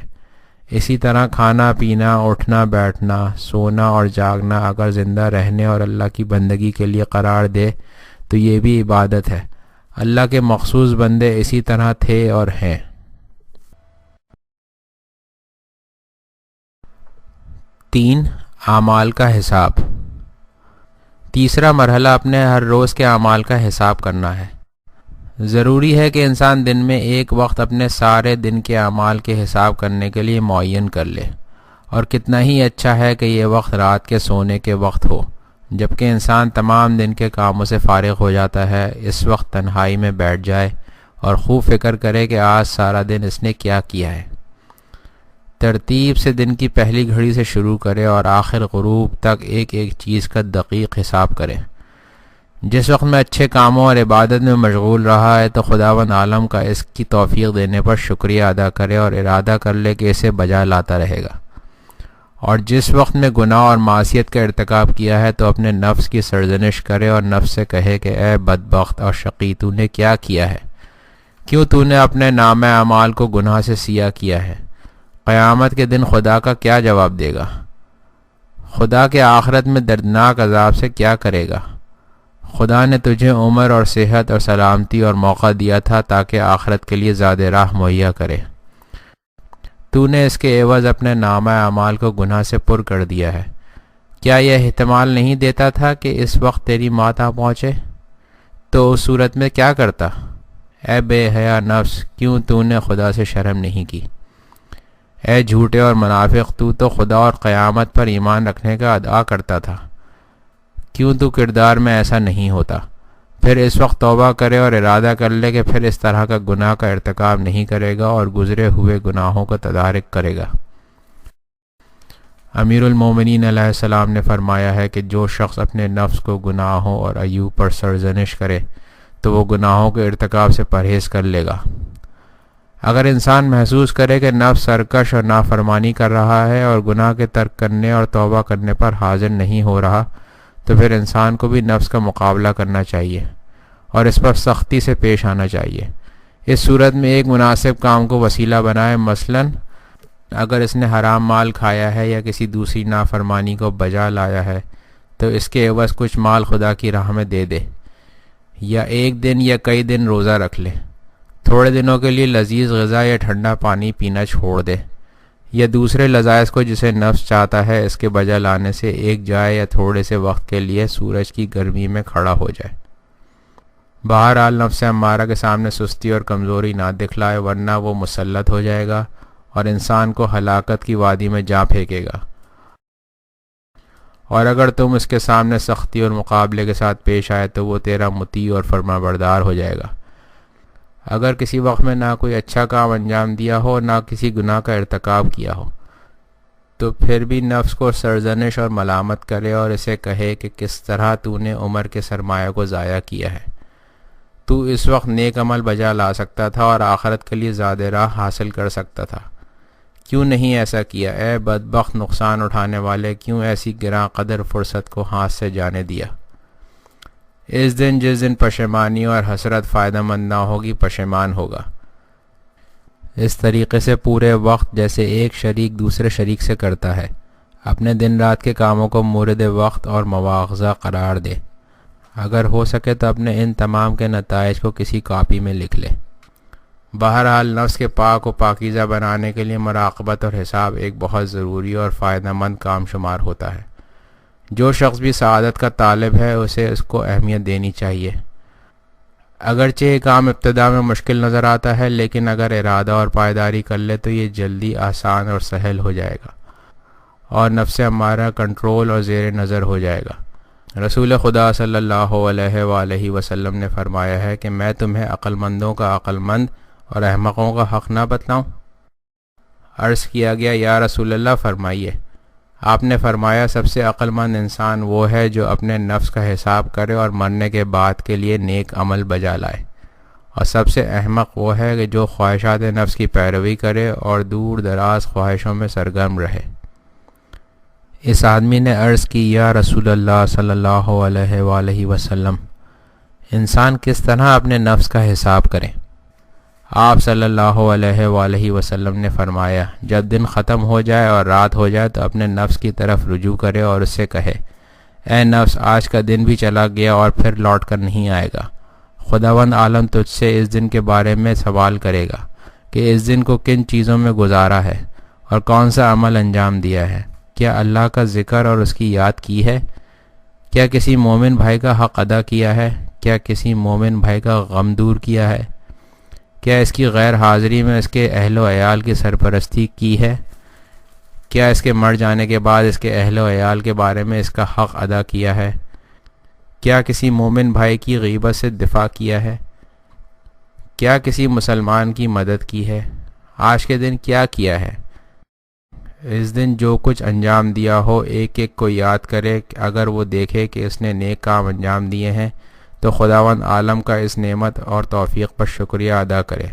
اسی طرح کھانا پینا، اٹھنا بیٹھنا، سونا اور جاگنا اگر زندہ رہنے اور اللہ کی بندگی کے لیے قرار دے تو یہ بھی عبادت ہے۔ اللہ کے مخصوص بندے اسی طرح تھے اور ہیں۔ 3. اعمال کا حساب۔ تیسرا مرحلہ اپنے ہر روز کے اعمال کا حساب کرنا ہے۔ ضروری ہے کہ انسان دن میں ایک وقت اپنے سارے دن کے اعمال کے حساب کرنے کے لیے معین کر لے، اور کتنا ہی اچھا ہے کہ یہ وقت رات کے سونے کے وقت ہو، جبکہ انسان تمام دن کے کاموں سے فارغ ہو جاتا ہے۔ اس وقت تنہائی میں بیٹھ جائے اور خوب فکر کرے کہ آج سارا دن اس نے کیا کیا ہے۔ ترتیب سے دن کی پہلی گھڑی سے شروع کرے اور آخر غروب تک ایک ایک چیز کا دقیق حساب کرے۔ جس وقت میں اچھے کاموں اور عبادت میں مشغول رہا ہے تو خداوند عالم کا اس کی توفیق دینے پر شکریہ ادا کرے اور ارادہ کر لے کہ اسے بجا لاتا رہے گا، اور جس وقت میں گناہ اور معصیت کا ارتکاب کیا ہے تو اپنے نفس کی سرزنش کرے اور نفس سے کہے کہ اے بدبخت اور شقی، تو نے کیا کیا ہے؟ کیوں تو نے اپنے نامہ اعمال کو گناہ سے سیاہ کیا ہے؟ قیامت کے دن خدا کا کیا جواب دے گا؟ خدا کے آخرت میں دردناک عذاب سے کیا کرے گا؟ خدا نے تجھے عمر اور صحت اور سلامتی اور موقع دیا تھا تاکہ آخرت کے لیے زیادہ راہ مہیا کرے۔ تو نے اس کے عوض اپنے نامہ اعمال کو گناہ سے پر کر دیا ہے۔ کیا یہ احتمال نہیں دیتا تھا کہ اس وقت تیری موت آ پہنچے؟ تو اس صورت میں کیا کرتا؟ اے بے حیا نفس، کیوں تو نے خدا سے شرم نہیں کی؟ اے جھوٹے اور منافق، تو خدا اور قیامت پر ایمان رکھنے کا ادعا کرتا تھا، کیوں تو کردار میں ایسا نہیں ہوتا؟ پھر اس وقت توبہ کرے اور ارادہ کر لے کہ پھر اس طرح کا گناہ کا ارتکاب نہیں کرے گا اور گزرے ہوئے گناہوں کو تدارک کرے گا۔ امیر المومنین علیہ السلام نے فرمایا ہے کہ جو شخص اپنے نفس کو گناہوں اور عیوب پر سرزنش کرے تو وہ گناہوں کے ارتکاب سے پرہیز کر لے گا۔ اگر انسان محسوس کرے کہ نفس سرکش اور نافرمانی کر رہا ہے اور گناہ کے ترک کرنے اور توبہ کرنے پر حاضر نہیں ہو رہا تو پھر انسان کو بھی نفس کا مقابلہ کرنا چاہیے اور اس پر سختی سے پیش آنا چاہیے۔ اس صورت میں ایک مناسب کام کو وسیلہ بنائے، مثلا اگر اس نے حرام مال کھایا ہے یا کسی دوسری نافرمانی کو بجا لایا ہے تو اس کے عوض کچھ مال خدا کی راہ میں دے دے، یا ایک دن یا کئی دن روزہ رکھ لے، تھوڑے دنوں کے لیے لذیذ غذا یا ٹھنڈا پانی پینا چھوڑ دے، یا دوسرے لذائذ کو جسے نفس چاہتا ہے اس کے بجا لانے سے ایک جائے یا تھوڑے سے وقت کے لیے سورج کی گرمی میں کھڑا ہو جائے۔ بہرحال نفس امارہ کے سامنے سستی اور کمزوری نہ دکھلائے، ورنہ وہ مسلط ہو جائے گا اور انسان کو ہلاکت کی وادی میں جا پھینکے گا۔ اور اگر تم اس کے سامنے سختی اور مقابلے کے ساتھ پیش آئے تو وہ تیرا مطیع اور فرما بردار ہو جائے گا۔ اگر کسی وقت میں نہ کوئی اچھا کام انجام دیا ہو، نہ کسی گناہ کا ارتکاب کیا ہو، تو پھر بھی نفس کو سرزنش اور ملامت کرے اور اسے کہے کہ کس طرح تو نے عمر کے سرمایہ کو ضائع کیا ہے، تو اس وقت نیک عمل بجا لا سکتا تھا اور آخرت کے لیے زیادہ راہ حاصل کر سکتا تھا، کیوں نہیں ایسا کیا؟ اے بدبخت نقصان اٹھانے والے، کیوں ایسی گراں قدر فرصت کو ہاتھ سے جانے دیا؟ اس دن جس دن پشیمانی اور حسرت فائدہ مند نہ ہوگی، پشیمان ہوگا۔ اس طریقے سے پورے وقت جیسے ایک شریک دوسرے شریک سے کرتا ہے، اپنے دن رات کے کاموں کو مورد وقت اور مواخذہ قرار دے۔ اگر ہو سکے تو اپنے ان تمام کے نتائج کو کسی کاپی میں لکھ لے۔ بہرحال نفس کے پاک و پاکیزہ بنانے کے لیے مراقبت اور حساب ایک بہت ضروری اور فائدہ مند کام شمار ہوتا ہے۔ جو شخص بھی سعادت کا طالب ہے اسے اس کو اہمیت دینی چاہیے۔ اگرچہ یہ کام ابتدا میں مشکل نظر آتا ہے، لیکن اگر ارادہ اور پائیداری کر لے تو یہ جلدی آسان اور سہل ہو جائے گا اور نفس امارہ کنٹرول اور زیر نظر ہو جائے گا۔ رسول خدا صلی اللہ علیہ وآلہ وسلم نے فرمایا ہے کہ میں تمہیں عقل مندوں کا عقل مند اور احمقوں کا حق نہ بتلاؤں؟ عرض کیا گیا یا رسول اللہ فرمائیے۔ آپ نے فرمایا سب سے عقل مند انسان وہ ہے جو اپنے نفس کا حساب کرے اور مرنے کے بعد کے لیے نیک عمل بجا لائے، اور سب سے احمق وہ ہے کہ جو خواہشات نفس کی پیروی کرے اور دور دراز خواہشوں میں سرگرم رہے۔ اس آدمی نے عرض کی یا رسول اللہ صلی اللہ علیہ وآلہ وسلم، انسان کس طرح اپنے نفس کا حساب کرے؟ آپ صلی اللہ علیہ وآلہ وسلم نے فرمایا جب دن ختم ہو جائے اور رات ہو جائے تو اپنے نفس کی طرف رجوع کرے اور اس سے کہے اے نفس، آج کا دن بھی چلا گیا اور پھر لوٹ کر نہیں آئے گا۔ خداوند عالم تجھ سے اس دن کے بارے میں سوال کرے گا کہ اس دن کو کن چیزوں میں گزارا ہے اور کون سا عمل انجام دیا ہے۔ کیا اللہ کا ذکر اور اس کی یاد کی ہے؟ کیا کسی مومن بھائی کا حق ادا کیا ہے؟ کیا کسی مومن بھائی کا غم دور کیا ہے؟ کیا اس کی غیر حاضری میں اس کے اہل و عیال کی سرپرستی کی ہے؟ کیا اس کے مر جانے کے بعد اس کے اہل و عیال کے بارے میں اس کا حق ادا کیا ہے؟ کیا کسی مومن بھائی کی غیبت سے دفاع کیا ہے؟ کیا کسی مسلمان کی مدد کی ہے؟ آج کے دن کیا کیا ہے؟ اس دن جو کچھ انجام دیا ہو ایک ایک کو یاد کرے، اگر وہ دیکھے کہ اس نے نیک کام انجام دیے ہیں تو خداوند عالم کا اس نعمت اور توفیق پر شکریہ ادا کرے،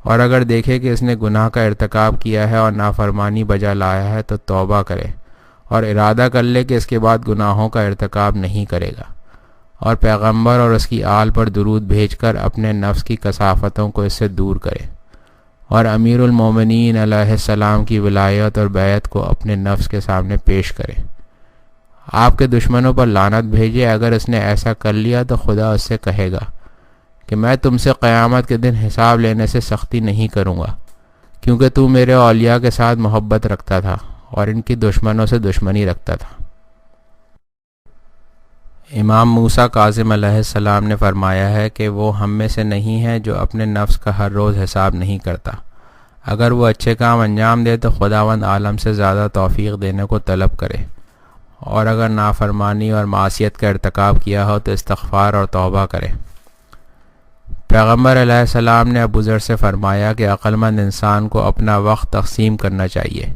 اور اگر دیکھے کہ اس نے گناہ کا ارتکاب کیا ہے اور نافرمانی بجا لایا ہے تو توبہ کرے اور ارادہ کر لے کہ اس کے بعد گناہوں کا ارتکاب نہیں کرے گا، اور پیغمبر اور اس کی آل پر درود بھیج کر اپنے نفس کی کثافتوں کو اس سے دور کرے، اور امیر المومنین علیہ السلام کی ولایت اور بیعت کو اپنے نفس کے سامنے پیش کرے۔ آپ کے دشمنوں پر لعنت بھیجے، اگر اس نے ایسا کر لیا تو خدا اس سے کہے گا کہ میں تم سے قیامت کے دن حساب لینے سے سختی نہیں کروں گا، کیونکہ تو میرے اولیاء کے ساتھ محبت رکھتا تھا اور ان کی دشمنوں سے دشمنی رکھتا تھا۔ امام موسیٰ کاظم علیہ السلام نے فرمایا ہے کہ وہ ہم میں سے نہیں ہے جو اپنے نفس کا ہر روز حساب نہیں کرتا۔ اگر وہ اچھے کام انجام دے تو خداوند عالم سے زیادہ توفیق دینے کو طلب کرے، اور اگر نافرمانی اور معصیت کا ارتکاب کیا ہو تو استغفار اور توبہ کرے۔ پیغمبر علیہ السلام نے ابو ذر سے فرمایا کہ عقل مند انسان کو اپنا وقت تقسیم کرنا چاہیے،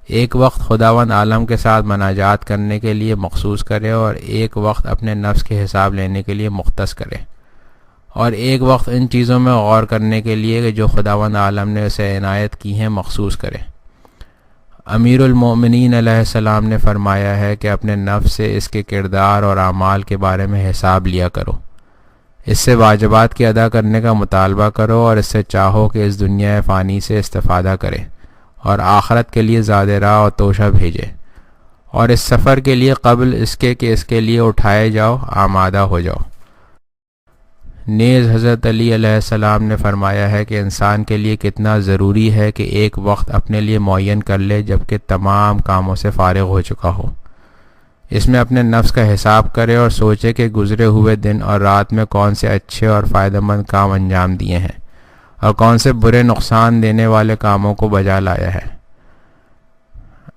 ایک وقت خداوند عالم کے ساتھ مناجات کرنے کے لیے مخصوص کرے، اور ایک وقت اپنے نفس کے حساب لینے کے لیے مختص کرے، اور ایک وقت ان چیزوں میں غور کرنے کے لیے کہ جو خداوند عالم نے اسے عنایت کی ہیں مخصوص کرے۔ امیر المومنین علیہ السلام نے فرمایا ہے کہ اپنے نفس سے اس کے کردار اور اعمال کے بارے میں حساب لیا کرو، اس سے واجبات کی ادا کرنے کا مطالبہ کرو اور اس سے چاہو کہ اس دنیا فانی سے استفادہ کرے اور آخرت کے لیے زاد راہ اور توشہ بھیجے، اور اس سفر کے لیے قبل اس کے کہ اس کے لیے اٹھائے جاؤ آمادہ ہو جاؤ۔ نیز حضرت علی علیہ السلام نے فرمایا ہے کہ انسان کے لیے کتنا ضروری ہے کہ ایک وقت اپنے لیے معین کر لے جبکہ تمام کاموں سے فارغ ہو چکا ہو، اس میں اپنے نفس کا حساب کرے اور سوچے کہ گزرے ہوئے دن اور رات میں کون سے اچھے اور فائدہ مند کام انجام دیے ہیں اور کون سے برے نقصان دینے والے کاموں کو بجا لایا ہے۔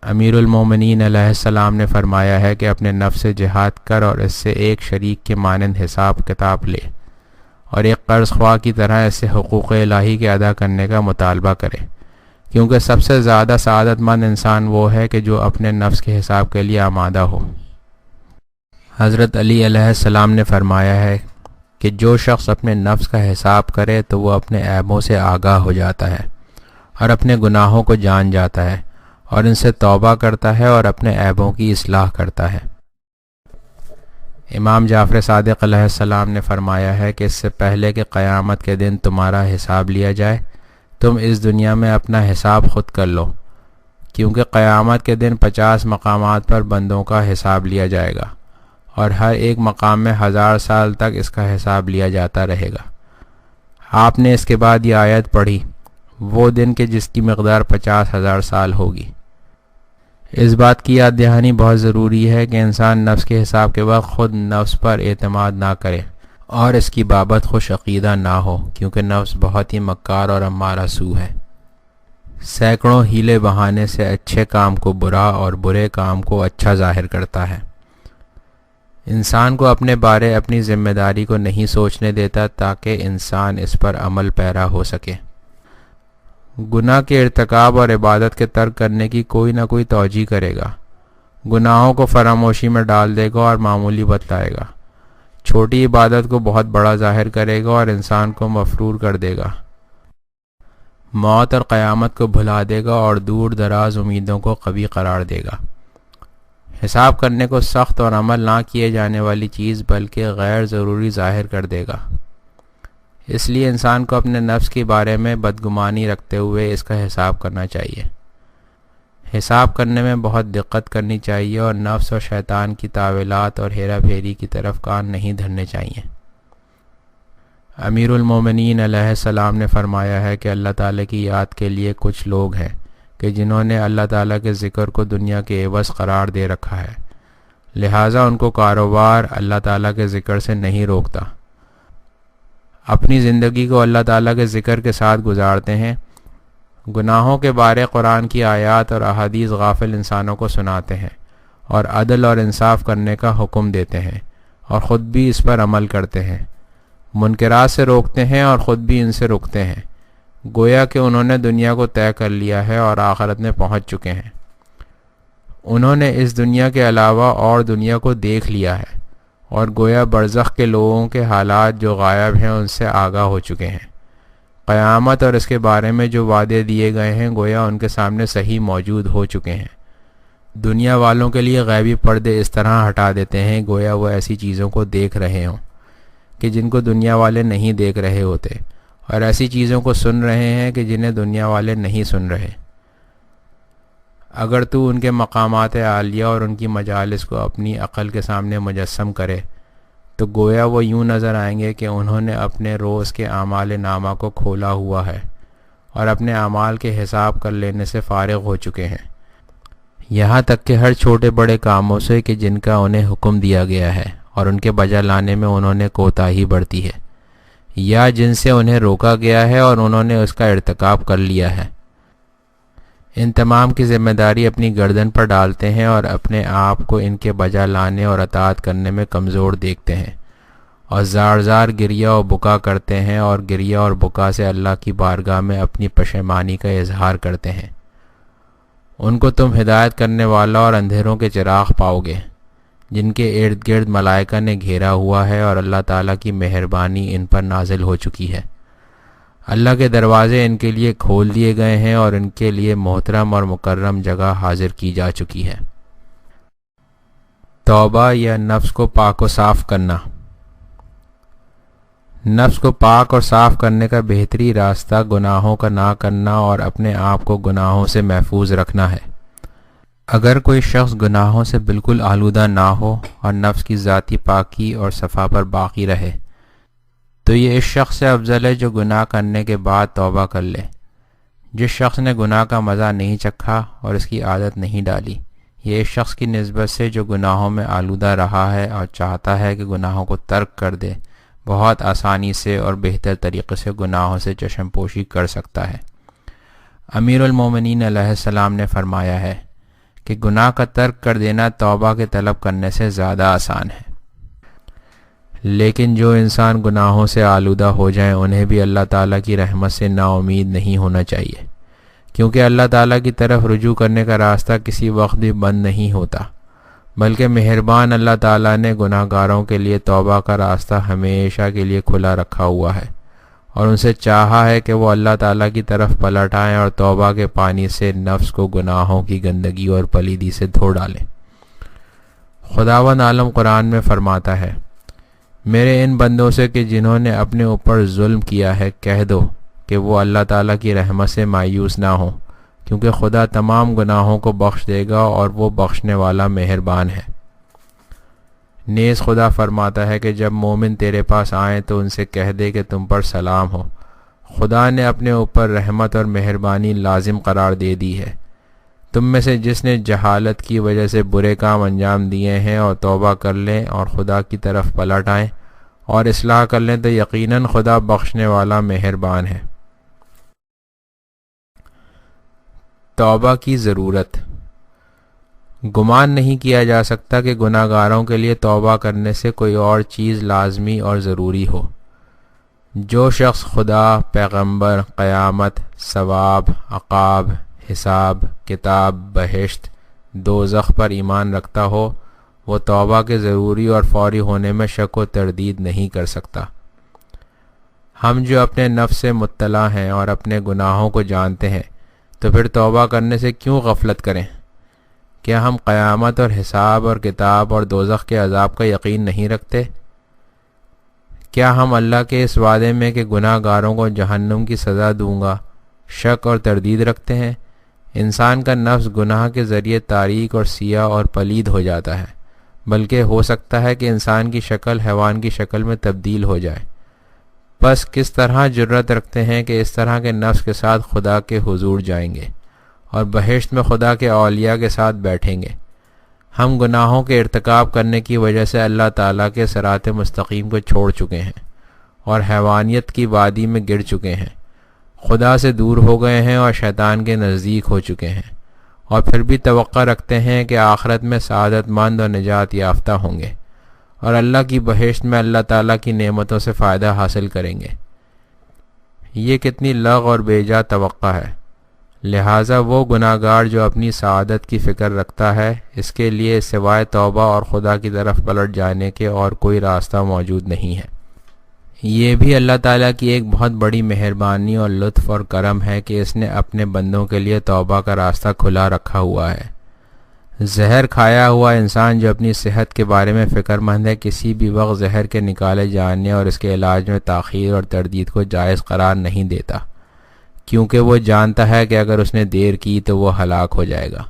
امیر المومنین علیہ السلام نے فرمایا ہے کہ اپنے نفس سے جہاد کر اور اس سے ایک شریک کے مانند حساب کتاب لے اور ایک قرض خواہ کی طرح اس سے حقوق الہی کے ادا کرنے کا مطالبہ کرے، کیونکہ سب سے زیادہ سعادت مند انسان وہ ہے کہ جو اپنے نفس کے حساب کے لیے آمادہ ہو۔ حضرت علی علیہ السلام نے فرمایا ہے کہ جو شخص اپنے نفس کا حساب کرے تو وہ اپنے عیبوں سے آگاہ ہو جاتا ہے اور اپنے گناہوں کو جان جاتا ہے اور ان سے توبہ کرتا ہے اور اپنے عیبوں کی اصلاح کرتا ہے۔ امام جعفر صادق علیہ السلام نے فرمایا ہے کہ اس سے پہلے کہ قیامت کے دن تمہارا حساب لیا جائے تم اس دنیا میں اپنا حساب خود کر لو، کیونکہ قیامت کے دن 50 مقامات پر بندوں کا حساب لیا جائے گا اور ہر ایک مقام میں 1000 سال تک اس کا حساب لیا جاتا رہے گا۔ آپ نے اس کے بعد یہ آیت پڑھی، وہ دن کہ جس کی مقدار 50,000 سال ہوگی۔ اس بات کی یاد دہانی بہت ضروری ہے کہ انسان نفس کے حساب کے وقت خود نفس پر اعتماد نہ کرے اور اس کی بابت خوش عقیدہ نہ ہو، کیونکہ نفس بہت ہی مکار اور امارہ سو ہے۔ سینکڑوں ہیلے بہانے سے اچھے کام کو برا اور برے کام کو اچھا ظاہر کرتا ہے۔ انسان کو اپنے بارے اپنی ذمہ داری کو نہیں سوچنے دیتا تاکہ انسان اس پر عمل پیرا ہو سکے۔ گناہ کے ارتکاب اور عبادت کے ترک کرنے کی کوئی نہ کوئی توجہ کرے گا، گناہوں کو فراموشی میں ڈال دے گا اور معمولی بتلائے گا، چھوٹی عبادت کو بہت بڑا ظاہر کرے گا اور انسان کو مفرور کر دے گا، موت اور قیامت کو بھلا دے گا اور دور دراز امیدوں کو قوی قرار دے گا۔ حساب کرنے کو سخت اور عمل نہ کیے جانے والی چیز بلکہ غیر ضروری ظاہر کر دے گا۔ اس لیے انسان کو اپنے نفس کے بارے میں بدگمانی رکھتے ہوئے اس کا حساب کرنا چاہیے۔ حساب کرنے میں بہت دقت کرنی چاہیے اور نفس اور شیطان کی تاویلات اور ہیرا پھیری کی طرف کان نہیں دھرنے چاہیے۔ امیر المومنین علیہ السلام نے فرمایا ہے کہ اللہ تعالیٰ کی یاد کے لیے کچھ لوگ ہیں کہ جنہوں نے اللہ تعالیٰ کے ذکر کو دنیا کے عوض قرار دے رکھا ہے، لہٰذا ان کو کاروبار اللہ تعالیٰ کے ذکر سے نہیں روکتا، اپنی زندگی کو اللہ تعالیٰ کے ذکر کے ساتھ گزارتے ہیں، گناہوں کے بارے قرآن کی آیات اور احادیث غافل انسانوں کو سناتے ہیں اور عدل اور انصاف کرنے کا حکم دیتے ہیں اور خود بھی اس پر عمل کرتے ہیں، منکرات سے روکتے ہیں اور خود بھی ان سے رکتے ہیں، گویا کہ انہوں نے دنیا کو طے کر لیا ہے اور آخرت میں پہنچ چکے ہیں۔ انہوں نے اس دنیا کے علاوہ اور دنیا کو دیکھ لیا ہے اور گویا برزخ کے لوگوں کے حالات جو غائب ہیں ان سے آگاہ ہو چکے ہیں۔ قیامت اور اس کے بارے میں جو وعدے دیے گئے ہیں گویا ان کے سامنے صحیح موجود ہو چکے ہیں۔ دنیا والوں کے لیے غیبی پردے اس طرح ہٹا دیتے ہیں گویا وہ ایسی چیزوں کو دیکھ رہے ہوں کہ جن کو دنیا والے نہیں دیکھ رہے ہوتے، اور ایسی چیزوں کو سن رہے ہیں کہ جنہیں دنیا والے نہیں سن رہے۔ اگر تو ان کے مقامات عالیہ اور ان کی مجالس کو اپنی عقل کے سامنے مجسم کرے تو گویا وہ یوں نظر آئیں گے کہ انہوں نے اپنے روز کے اعمال نامہ کو کھولا ہوا ہے اور اپنے اعمال کے حساب کر لینے سے فارغ ہو چکے ہیں، یہاں تک کہ ہر چھوٹے بڑے کاموں سے کہ جن کا انہیں حکم دیا گیا ہے اور ان کے بجا لانے میں انہوں نے کوتاہی برتی ہے، یا جن سے انہیں روکا گیا ہے اور انہوں نے اس کا ارتکاب کر لیا ہے۔ ان تمام کی ذمہ داری اپنی گردن پر ڈالتے ہیں اور اپنے آپ کو ان کے بجا لانے اور اطاعت کرنے میں کمزور دیکھتے ہیں اور زار زار گریہ و بکا کرتے ہیں اور گریہ اور بکا سے اللہ کی بارگاہ میں اپنی پشیمانی کا اظہار کرتے ہیں۔ ان کو تم ہدایت کرنے والا اور اندھیروں کے چراغ پاؤ گے جن کے ارد گرد ملائکہ نے گھیرا ہوا ہے اور اللہ تعالیٰ کی مہربانی ان پر نازل ہو چکی ہے۔ اللہ کے دروازے ان کے لیے کھول دیے گئے ہیں اور ان کے لیے محترم اور مکرم جگہ حاضر کی جا چکی ہے۔ توبہ یا نفس کو پاک و صاف کرنا۔ نفس کو پاک اور صاف کرنے کا بہترین راستہ گناہوں کا نہ کرنا اور اپنے آپ کو گناہوں سے محفوظ رکھنا ہے۔ اگر کوئی شخص گناہوں سے بالکل آلودہ نہ ہو اور نفس کی ذاتی پاکی اور صفا پر باقی رہے تو یہ اس شخص سے افضل ہے جو گناہ کرنے کے بعد توبہ کر لے۔ جس شخص نے گناہ کا مزہ نہیں چکھا اور اس کی عادت نہیں ڈالی، یہ اس شخص کی نسبت سے جو گناہوں میں آلودہ رہا ہے اور چاہتا ہے کہ گناہوں کو ترک کر دے، بہت آسانی سے اور بہتر طریقے سے گناہوں سے چشم پوشی کر سکتا ہے۔ امیر المومنین علیہ السلام نے فرمایا ہے کہ گناہ کا ترک کر دینا توبہ کے طلب کرنے سے زیادہ آسان ہے، لیکن جو انسان گناہوں سے آلودہ ہو جائیں انہیں بھی اللہ تعالیٰ کی رحمت سے نا امید نہیں ہونا چاہیے، کیونکہ اللہ تعالیٰ کی طرف رجوع کرنے کا راستہ کسی وقت بھی بند نہیں ہوتا، بلکہ مہربان اللہ تعالیٰ نے گناہ گاروں کے لیے توبہ کا راستہ ہمیشہ کے لیے کھلا رکھا ہوا ہے اور ان سے چاہا ہے کہ وہ اللہ تعالیٰ کی طرف پلٹ آئیں اور توبہ کے پانی سے نفس کو گناہوں کی گندگی اور پلیدی سے دھو ڈالیں۔ خداوند عالم قرآن میں فرماتا ہے، میرے ان بندوں سے کہ جنہوں نے اپنے اوپر ظلم کیا ہے کہہ دو کہ وہ اللہ تعالیٰ کی رحمت سے مایوس نہ ہوں، کیونکہ خدا تمام گناہوں کو بخش دے گا اور وہ بخشنے والا مہربان ہے۔ نیز خدا فرماتا ہے کہ جب مومن تیرے پاس آئیں تو ان سے کہہ دے کہ تم پر سلام ہو، خدا نے اپنے اوپر رحمت اور مہربانی لازم قرار دے دی ہے۔ تم میں سے جس نے جہالت کی وجہ سے برے کام انجام دیے ہیں اور توبہ کر لیں اور خدا کی طرف پلٹ آئیں اور اصلاح کر لیں تو یقیناً خدا بخشنے والا مہربان ہے۔ توبہ کی ضرورت۔ گمان نہیں کیا جا سکتا کہ گناہ گاروں کے لیے توبہ کرنے سے کوئی اور چیز لازمی اور ضروری ہو۔ جو شخص خدا، پیغمبر، قیامت، ثواب، عقاب، حساب، کتاب، بہشت، دوزخ پر ایمان رکھتا ہو، وہ توبہ کے ضروری اور فوری ہونے میں شک و تردید نہیں کر سکتا۔ ہم جو اپنے نفس سے مطلع ہیں اور اپنے گناہوں کو جانتے ہیں تو پھر توبہ کرنے سے کیوں غفلت کریں؟ کیا ہم قیامت اور حساب اور کتاب اور دوزخ کے عذاب کا یقین نہیں رکھتے؟ کیا ہم اللہ کے اس وعدے میں کہ گناہ گاروں کو جہنم کی سزا دوں گا شک اور تردید رکھتے ہیں؟ انسان کا نفس گناہ کے ذریعے تاریک اور سیاہ اور پلید ہو جاتا ہے، بلکہ ہو سکتا ہے کہ انسان کی شکل حیوان کی شکل میں تبدیل ہو جائے۔ بس کس طرح جرت رکھتے ہیں کہ اس طرح کے نفس کے ساتھ خدا کے حضور جائیں گے اور بہشت میں خدا کے اولیاء کے ساتھ بیٹھیں گے۔ ہم گناہوں کے ارتکاب کرنے کی وجہ سے اللہ تعالیٰ کے صراط مستقیم کو چھوڑ چکے ہیں اور حیوانیت کی وادی میں گر چکے ہیں، خدا سے دور ہو گئے ہیں اور شیطان کے نزدیک ہو چکے ہیں، اور پھر بھی توقع رکھتے ہیں کہ آخرت میں سعادت مند اور نجات یافتہ ہوں گے اور اللہ کی بہشت میں اللہ تعالیٰ کی نعمتوں سے فائدہ حاصل کریں گے۔ یہ کتنی لغو اور بے جا توقع ہے۔ لہٰذا وہ گناہ گار جو اپنی سعادت کی فکر رکھتا ہے، اس کے لیے سوائے توبہ اور خدا کی طرف پلٹ جانے کے اور کوئی راستہ موجود نہیں ہے۔ یہ بھی اللہ تعالیٰ کی ایک بہت بڑی مہربانی اور لطف اور کرم ہے کہ اس نے اپنے بندوں کے لیے توبہ کا راستہ کھلا رکھا ہوا ہے۔ زہر کھایا ہوا انسان جو اپنی صحت کے بارے میں فکر مند ہے، کسی بھی وقت زہر کے نکالے جانے اور اس کے علاج میں تاخیر اور تردید کو جائز قرار نہیں دیتا، کیونکہ وہ جانتا ہے کہ اگر اس نے دیر کی تو وہ ہلاک ہو جائے گا،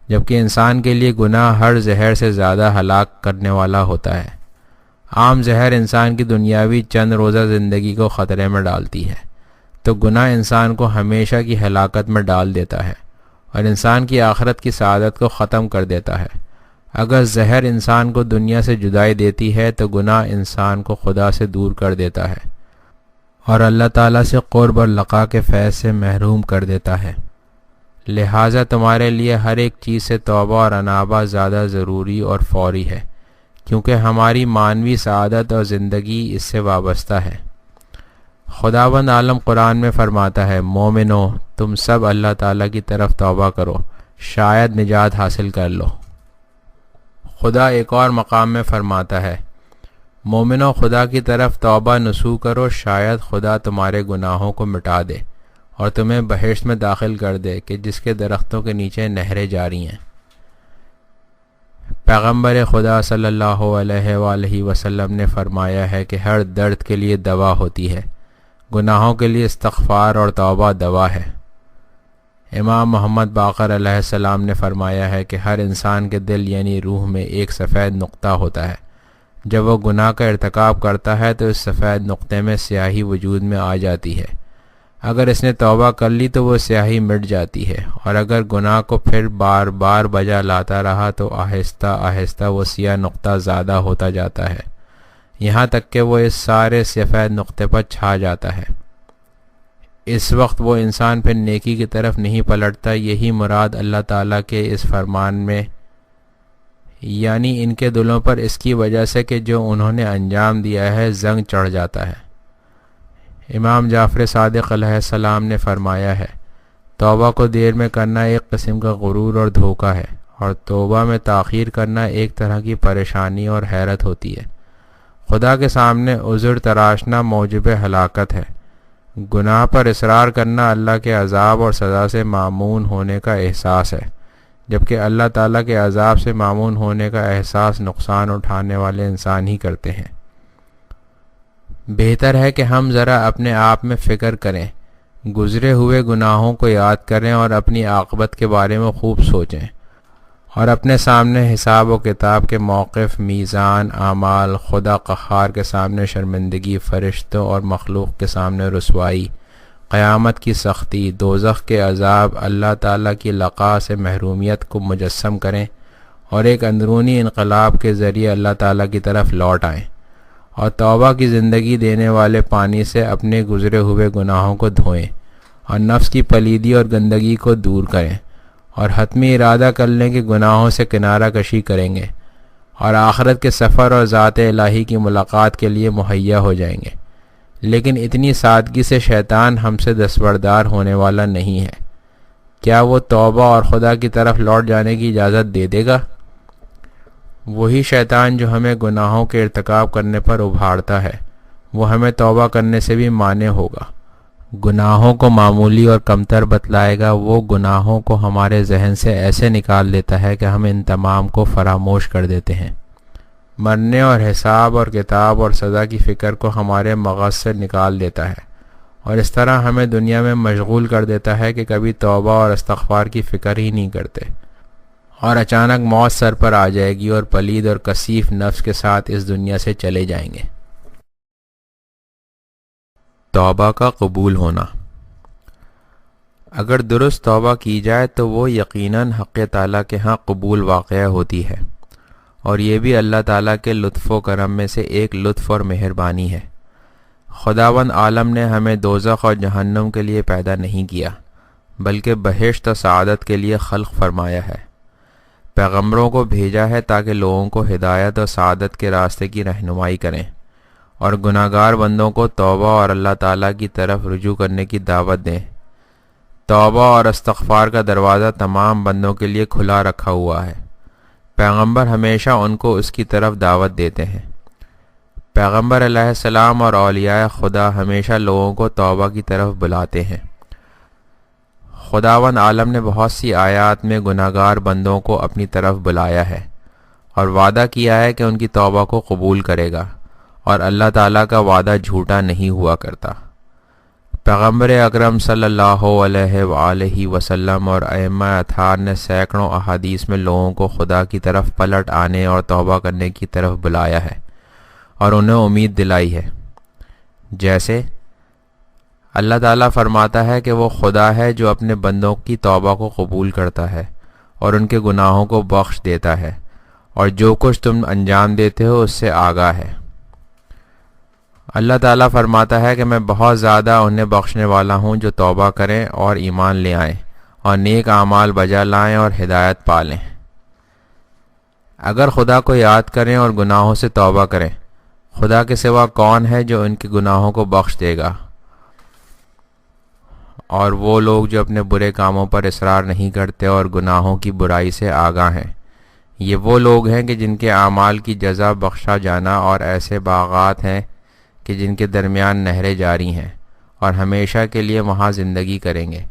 جبکہ انسان کے لیے گناہ ہر زہر سے زیادہ ہلاک کرنے والا ہوتا ہے۔ عام زہر انسان کی دنیاوی چند روزہ زندگی کو خطرے میں ڈالتی ہے، تو گناہ انسان کو ہمیشہ کی ہلاکت میں ڈال دیتا ہے اور انسان کی آخرت کی سعادت کو ختم کر دیتا ہے۔ اگر زہر انسان کو دنیا سے جدائی دیتی ہے تو گناہ انسان کو خدا سے دور کر دیتا ہے اور اللہ تعالیٰ سے قرب اور لقاء کے فیض سے محروم کر دیتا ہے۔ لہٰذا تمہارے لیے ہر ایک چیز سے توبہ اور انابہ زیادہ ضروری اور فوری ہے، کیونکہ ہماری معنوی سعادت اور زندگی اس سے وابستہ ہے۔ خداوند عالم قرآن میں فرماتا ہے، مومنو تم سب اللہ تعالیٰ کی طرف توبہ کرو، شاید نجات حاصل کر لو۔ خدا ایک اور مقام میں فرماتا ہے، مومنو خدا کی طرف توبہ نصوح کرو، شاید خدا تمہارے گناہوں کو مٹا دے اور تمہیں بہشت میں داخل کر دے کہ جس کے درختوں کے نیچے نہریں جاری ہیں۔ پیغمبر خدا صلی اللہ علیہ وآلہ وسلم نے فرمایا ہے کہ ہر درد کے لیے دوا ہوتی ہے، گناہوں کے لیے استغفار اور توبہ دوا ہے۔ امام محمد باقر علیہ السلام نے فرمایا ہے کہ ہر انسان کے دل یعنی روح میں ایک سفید نقطہ ہوتا ہے، جب وہ گناہ کا ارتکاب کرتا ہے تو اس سفید نقطے میں سیاہی وجود میں آ جاتی ہے۔ اگر اس نے توبہ کر لی تو وہ سیاہی مٹ جاتی ہے، اور اگر گناہ کو پھر بار بار بجا لاتا رہا تو آہستہ آہستہ وہ سیاہ نقطہ زیادہ ہوتا جاتا ہے، یہاں تک کہ وہ اس سارے سفید نقطے پر چھا جاتا ہے۔ اس وقت وہ انسان پھر نیکی کی طرف نہیں پلٹتا۔ یہی مراد اللہ تعالیٰ کے اس فرمان میں، یعنی ان کے دلوں پر اس کی وجہ سے کہ جو انہوں نے انجام دیا ہے زنگ چڑھ جاتا ہے۔ امام جعفر صادق علیہ السلام نے فرمایا ہے، توبہ کو دیر میں کرنا ایک قسم کا غرور اور دھوکہ ہے، اور توبہ میں تاخیر کرنا ایک طرح کی پریشانی اور حیرت ہوتی ہے۔ خدا کے سامنے عذر تراشنا موجب ہلاکت ہے۔ گناہ پر اصرار کرنا اللہ کے عذاب اور سزا سے مامون ہونے کا احساس ہے، جبکہ اللہ تعالیٰ کے عذاب سے مامون ہونے کا احساس نقصان اٹھانے والے انسان ہی کرتے ہیں۔ بہتر ہے کہ ہم ذرا اپنے آپ میں فکر کریں، گزرے ہوئے گناہوں کو یاد کریں اور اپنی عاقبت کے بارے میں خوب سوچیں، اور اپنے سامنے حساب و کتاب کے موقف، میزان، اعمال، خدا قہار کے سامنے شرمندگی، فرشتوں اور مخلوق کے سامنے رسوائی، قیامت کی سختی، دوزخ کے عذاب، اللہ تعالیٰ کی لقا سے محرومیت کو مجسم کریں، اور ایک اندرونی انقلاب کے ذریعے اللہ تعالیٰ کی طرف لوٹ آئیں، اور توبہ کی زندگی دینے والے پانی سے اپنے گزرے ہوئے گناہوں کو دھوئیں، اور نفس کی پلیدی اور گندگی کو دور کریں، اور حتمی ارادہ کر لیں کہ گناہوں سے کنارہ کشی کریں گے، اور آخرت کے سفر اور ذات الہی کی ملاقات کے لیے مہیا ہو جائیں گے۔ لیکن اتنی سادگی سے شیطان ہم سے دستبردار ہونے والا نہیں ہے۔ کیا وہ توبہ اور خدا کی طرف لوٹ جانے کی اجازت دے دے گا؟ وہی شیطان جو ہمیں گناہوں کے ارتکاب کرنے پر ابھارتا ہے، وہ ہمیں توبہ کرنے سے بھی مانع ہوگا، گناہوں کو معمولی اور کمتر بتلائے گا۔ وہ گناہوں کو ہمارے ذہن سے ایسے نکال دیتا ہے کہ ہم ان تمام کو فراموش کر دیتے ہیں۔ مرنے اور حساب اور کتاب اور سزا کی فکر کو ہمارے مغز سے نکال دیتا ہے، اور اس طرح ہمیں دنیا میں مشغول کر دیتا ہے کہ کبھی توبہ اور استغفار کی فکر ہی نہیں کرتے، اور اچانک موت سر پر آ جائے گی اور پلید اور کثیف نفس کے ساتھ اس دنیا سے چلے جائیں گے۔ توبہ کا قبول ہونا۔ اگر درست توبہ کی جائے تو وہ یقیناً حق تعالیٰ کے ہاں قبول واقع ہوتی ہے، اور یہ بھی اللہ تعالیٰ کے لطف و کرم میں سے ایک لطف اور مہربانی ہے۔ خداوند عالم نے ہمیں دوزخ اور جہنم کے لیے پیدا نہیں کیا، بلکہ بہشت و سعادت کے لیے خلق فرمایا ہے۔ پیغمبروں کو بھیجا ہے تاکہ لوگوں کو ہدایت اور سعادت کے راستے کی رہنمائی کریں، اور گناہگار بندوں کو توبہ اور اللہ تعالیٰ کی طرف رجوع کرنے کی دعوت دیں۔ توبہ اور استغفار کا دروازہ تمام بندوں کے لیے کھلا رکھا ہوا ہے۔ پیغمبر ہمیشہ ان کو اس کی طرف دعوت دیتے ہیں۔ پیغمبر علیہ السلام اور اولیاء خدا ہمیشہ لوگوں کو توبہ کی طرف بلاتے ہیں۔ خداوند عالم نے بہت سی آیات میں گناہگار بندوں کو اپنی طرف بلایا ہے، اور وعدہ کیا ہے کہ ان کی توبہ کو قبول کرے گا، اور اللہ تعالیٰ کا وعدہ جھوٹا نہیں ہوا کرتا۔ پیغمبر اکرم صلی اللہ علیہ وآلہ وسلم اور ائمہ اطہار نے سینکڑوں احادیث میں لوگوں کو خدا کی طرف پلٹ آنے اور توبہ کرنے کی طرف بلایا ہے، اور انہیں امید دلائی ہے۔ جیسے اللہ تعالیٰ فرماتا ہے کہ وہ خدا ہے جو اپنے بندوں کی توبہ کو قبول کرتا ہے اور ان کے گناہوں کو بخش دیتا ہے، اور جو کچھ تم انجام دیتے ہو اس سے آگاہ ہے۔ اللہ تعالیٰ فرماتا ہے کہ میں بہت زیادہ انہیں بخشنے والا ہوں جو توبہ کریں اور ایمان لے آئیں اور نیک اعمال بجا لائیں اور ہدایت پالیں۔ اگر خدا کو یاد کریں اور گناہوں سے توبہ کریں، خدا کے سوا کون ہے جو ان کے گناہوں کو بخش دے گا؟ اور وہ لوگ جو اپنے برے کاموں پر اصرار نہیں کرتے اور گناہوں کی برائی سے آگاہ ہیں، یہ وہ لوگ ہیں کہ جن کے اعمال کی جزا بخشا جانا اور ایسے باغات ہیں کہ جن کے درمیان نہریں جاری ہیں، اور ہمیشہ کے لیے وہاں زندگی کریں گے،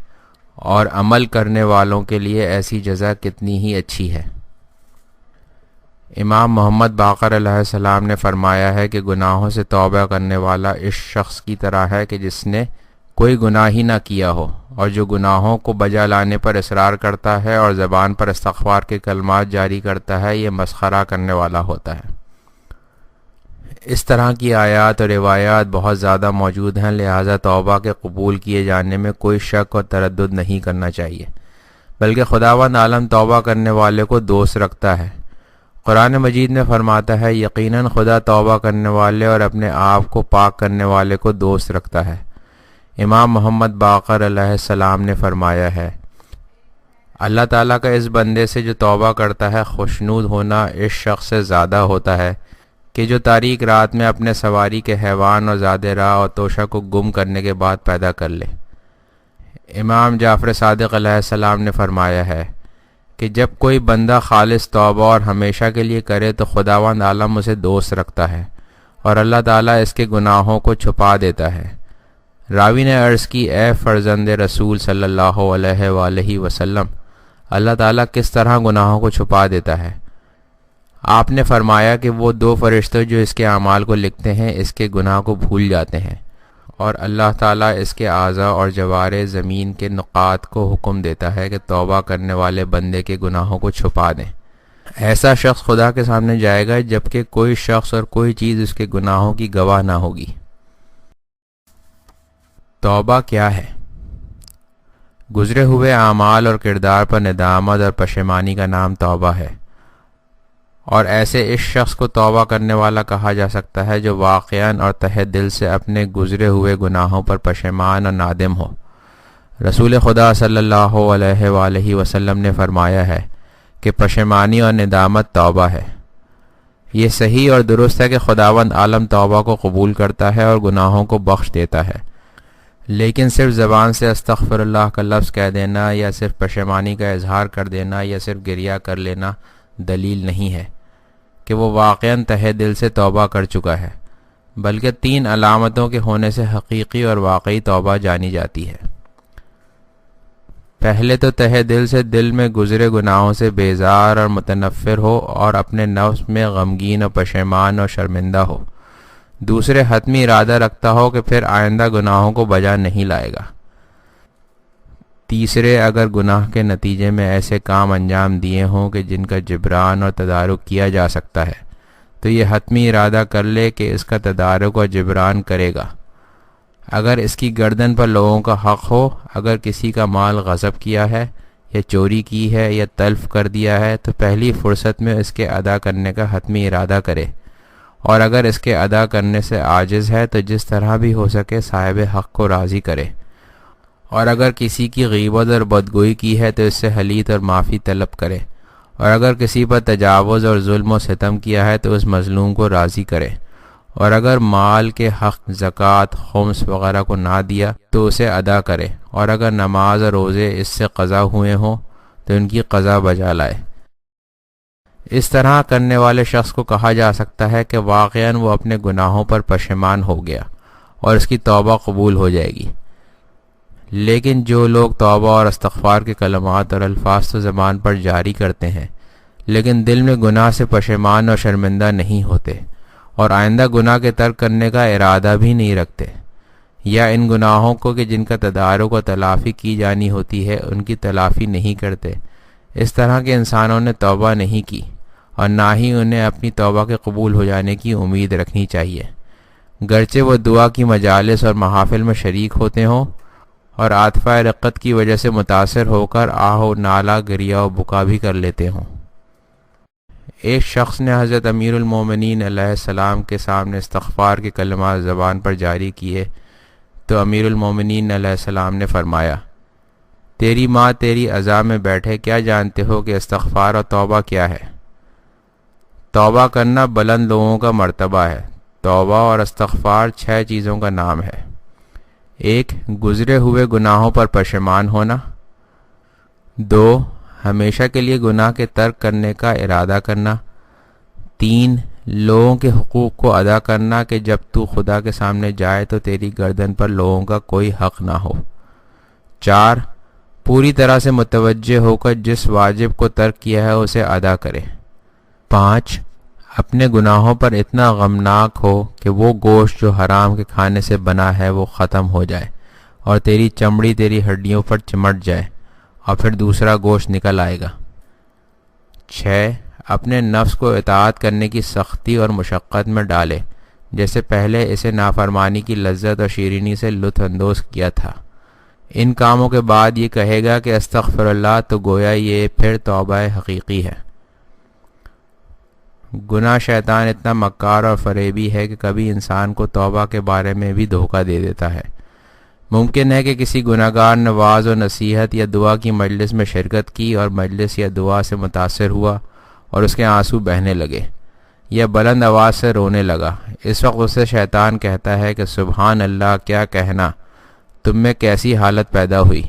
اور عمل کرنے والوں کے لیے ایسی جزا کتنی ہی اچھی ہے۔ امام محمد باقر علیہ السلام نے فرمایا ہے کہ گناہوں سے توبہ کرنے والا اس شخص کی طرح ہے کہ جس نے کوئی گناہ ہی نہ کیا ہو، اور جو گناہوں کو بجا لانے پر اصرار کرتا ہے اور زبان پر استغفار کے کلمات جاری کرتا ہے، یہ مسخرہ کرنے والا ہوتا ہے۔ اس طرح کی آیات اور روایات بہت زیادہ موجود ہیں، لہٰذا توبہ کے قبول کیے جانے میں کوئی شک اور تردد نہیں کرنا چاہیے، بلکہ خداوند عالم توبہ کرنے والے کو دوست رکھتا ہے۔ قرآن مجید میں فرماتا ہے، یقیناً خدا توبہ کرنے والے اور اپنے آپ کو پاک کرنے والے کو دوست رکھتا ہے۔ امام محمد باقر علیہ السلام نے فرمایا ہے، اللہ تعالیٰ کا اس بندے سے جو توبہ کرتا ہے خوشنود ہونا اس شخص سے زیادہ ہوتا ہے کہ جو تاریک رات میں اپنے سواری کے حیوان اور زاد راہ اور توشہ کو گم کرنے کے بعد پیدا کر لے۔ امام جعفر صادق علیہ السلام نے فرمایا ہے کہ جب کوئی بندہ خالص توبہ اور ہمیشہ کے لیے کرے تو خداوند عالم اسے دوست رکھتا ہے اور اللہ تعالیٰ اس کے گناہوں کو چھپا دیتا ہے۔ راوی نے عرض کی، اے فرزند رسول صلی اللہ علیہ وآلہ وسلم، اللہ تعالیٰ کس طرح گناہوں کو چھپا دیتا ہے؟ آپ نے فرمایا کہ وہ دو فرشتے جو اس کے اعمال کو لکھتے ہیں اس کے گناہ کو بھول جاتے ہیں، اور اللہ تعالیٰ اس کے اعضاء اور جوارے زمین کے نقاط کو حکم دیتا ہے کہ توبہ کرنے والے بندے کے گناہوں کو چھپا دیں۔ ایسا شخص خدا کے سامنے جائے گا جبکہ کوئی شخص اور کوئی چیز اس کے گناہوں کی گواہ نہ ہوگی۔ توبہ کیا ہے؟ گزرے ہوئے اعمال اور کردار پر ندامت اور پشیمانی کا نام توبہ ہے، اور ایسے اس شخص کو توبہ کرنے والا کہا جا سکتا ہے جو واقعاً اور تہ دل سے اپنے گزرے ہوئے گناہوں پر پشیمان اور نادم ہو۔ رسول خدا صلی اللہ علیہ وآلہ وسلم نے فرمایا ہے کہ پشیمانی اور ندامت توبہ ہے۔ یہ صحیح اور درست ہے کہ خداوند عالم توبہ کو قبول کرتا ہے اور گناہوں کو بخش دیتا ہے، لیکن صرف زبان سے استغفر اللہ کا لفظ کہہ دینا یا صرف پشیمانی کا اظہار کر دینا یا صرف گریہ کر لینا دلیل نہیں ہے کہ وہ واقعاً تہ دل سے توبہ کر چکا ہے، بلکہ تین علامتوں کے ہونے سے حقیقی اور واقعی توبہ جانی جاتی ہے۔ پہلے تو تہ دل سے دل میں گزرے گناہوں سے بیزار اور متنفر ہو اور اپنے نفس میں غمگین اور پشیمان اور شرمندہ ہو۔ دوسرے، حتمی ارادہ رکھتا ہو کہ پھر آئندہ گناہوں کو بجا نہیں لائے گا۔ تیسرے، اگر گناہ کے نتیجے میں ایسے کام انجام دیے ہوں کہ جن کا جبران اور تدارک کیا جا سکتا ہے تو یہ حتمی ارادہ کر لے کہ اس کا تدارک اور جبران کرے گا۔ اگر اس کی گردن پر لوگوں کا حق ہو، اگر کسی کا مال غصب کیا ہے یا چوری کی ہے یا تلف کر دیا ہے تو پہلی فرصت میں اس کے ادا کرنے کا حتمی ارادہ کرے، اور اگر اس کے ادا کرنے سے عاجز ہے تو جس طرح بھی ہو سکے صاحب حق کو راضی کرے، اور اگر کسی کی غیبت اور بدگوئی کی ہے تو اس سے حلیت اور معافی طلب کرے، اور اگر کسی پر تجاوز اور ظلم و ستم کیا ہے تو اس مظلوم کو راضی کرے، اور اگر مال کے حق زکوٰۃ، خمس وغیرہ کو نہ دیا تو اسے ادا کرے، اور اگر نماز اور روزے اس سے قضا ہوئے ہوں تو ان کی قضا بجا لائے۔ اس طرح کرنے والے شخص کو کہا جا سکتا ہے کہ واقعاً وہ اپنے گناہوں پر پشیمان ہو گیا اور اس کی توبہ قبول ہو جائے گی۔ لیکن جو لوگ توبہ اور استغفار کے کلمات اور الفاظ تو زبان پر جاری کرتے ہیں لیکن دل میں گناہ سے پشیمان اور شرمندہ نہیں ہوتے اور آئندہ گناہ کے ترک کرنے کا ارادہ بھی نہیں رکھتے، یا ان گناہوں کو کہ جن کا تدارک و تلافی کی جانی ہوتی ہے ان کی تلافی نہیں کرتے، اس طرح کے انسانوں نے توبہ نہیں کی اور نہ ہی انہیں اپنی توبہ کے قبول ہو جانے کی امید رکھنی چاہیے، گرچہ وہ دعا کی مجالس اور محافل میں شریک ہوتے ہوں اور عاطفہ رقت کی وجہ سے متاثر ہو کر آہ و نالہ، گریہ و بکا بھی کر لیتے ہوں۔ ایک شخص نے حضرت امیر المومنین علیہ السلام کے سامنے استغفار کے کلمات زبان پر جاری کیے تو امیر المومنین علیہ السلام نے فرمایا، تیری ماں تیری عزا میں بیٹھے، کیا جانتے ہو کہ استغفار اور توبہ کیا ہے؟ توبہ کرنا بلند لوگوں کا مرتبہ ہے۔ توبہ اور استغفار 6 چیزوں کا نام ہے۔ 1، گزرے ہوئے گناہوں پر پشیمان ہونا۔ 2، ہمیشہ کے لیے گناہ کے ترک کرنے کا ارادہ کرنا۔ 3، لوگوں کے حقوق کو ادا کرنا کہ جب تو خدا کے سامنے جائے تو تیری گردن پر لوگوں کا کوئی حق نہ ہو۔ 4، پوری طرح سے متوجہ ہو کر جس واجب کو ترک کیا ہے اسے ادا کرے۔ 5. اپنے گناہوں پر اتنا غمناک ہو کہ وہ گوشت جو حرام کے کھانے سے بنا ہے وہ ختم ہو جائے اور تیری چمڑی تیری ہڈیوں پر چمٹ جائے اور پھر دوسرا گوشت نکل آئے گا. 6. اپنے نفس کو اطاعت کرنے کی سختی اور مشقت میں ڈالے جیسے پہلے اسے نافرمانی کی لذت اور شیرینی سے لطف اندوز کیا تھا. ان کاموں کے بعد یہ کہے گا کہ استغفر اللہ تو گویا یہ پھر توبہ حقیقی ہے. گناہ شیطان اتنا مکار اور فریبی ہے کہ کبھی انسان کو توبہ کے بارے میں بھی دھوکہ دے دیتا ہے. ممکن ہے کہ کسی گناہگار نے واعظ و نصیحت یا دعا کی مجلس میں شرکت کی اور مجلس یا دعا سے متاثر ہوا اور اس کے آنسو بہنے لگے یا بلند آواز سے رونے لگا. اس وقت اسے شیطان کہتا ہے کہ سبحان اللہ، کیا کہنا، تم میں کیسی حالت پیدا ہوئی،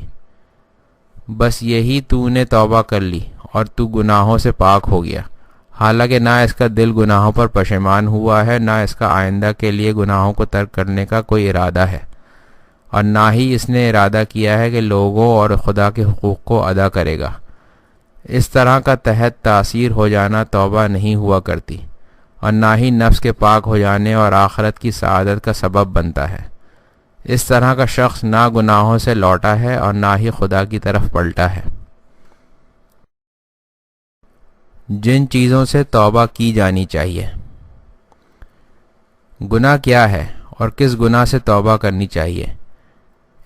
بس یہی تو نے توبہ کر لی اور تو گناہوں سے پاک ہو گیا. حالانکہ نہ اس کا دل گناہوں پر پشیمان ہوا ہے، نہ اس کا آئندہ کے لیے گناہوں کو ترک کرنے کا کوئی ارادہ ہے، اور نہ ہی اس نے ارادہ کیا ہے کہ لوگوں اور خدا کے حقوق کو ادا کرے گا. اس طرح کا تحت تاثیر ہو جانا توبہ نہیں ہوا کرتی اور نہ ہی نفس کے پاک ہو جانے اور آخرت کی سعادت کا سبب بنتا ہے. اس طرح کا شخص نہ گناہوں سے لوٹا ہے اور نہ ہی خدا کی طرف پلٹا ہے. جن چیزوں سے توبہ کی جانی چاہیے. گناہ کیا ہے اور کس گناہ سے توبہ کرنی چاہیے؟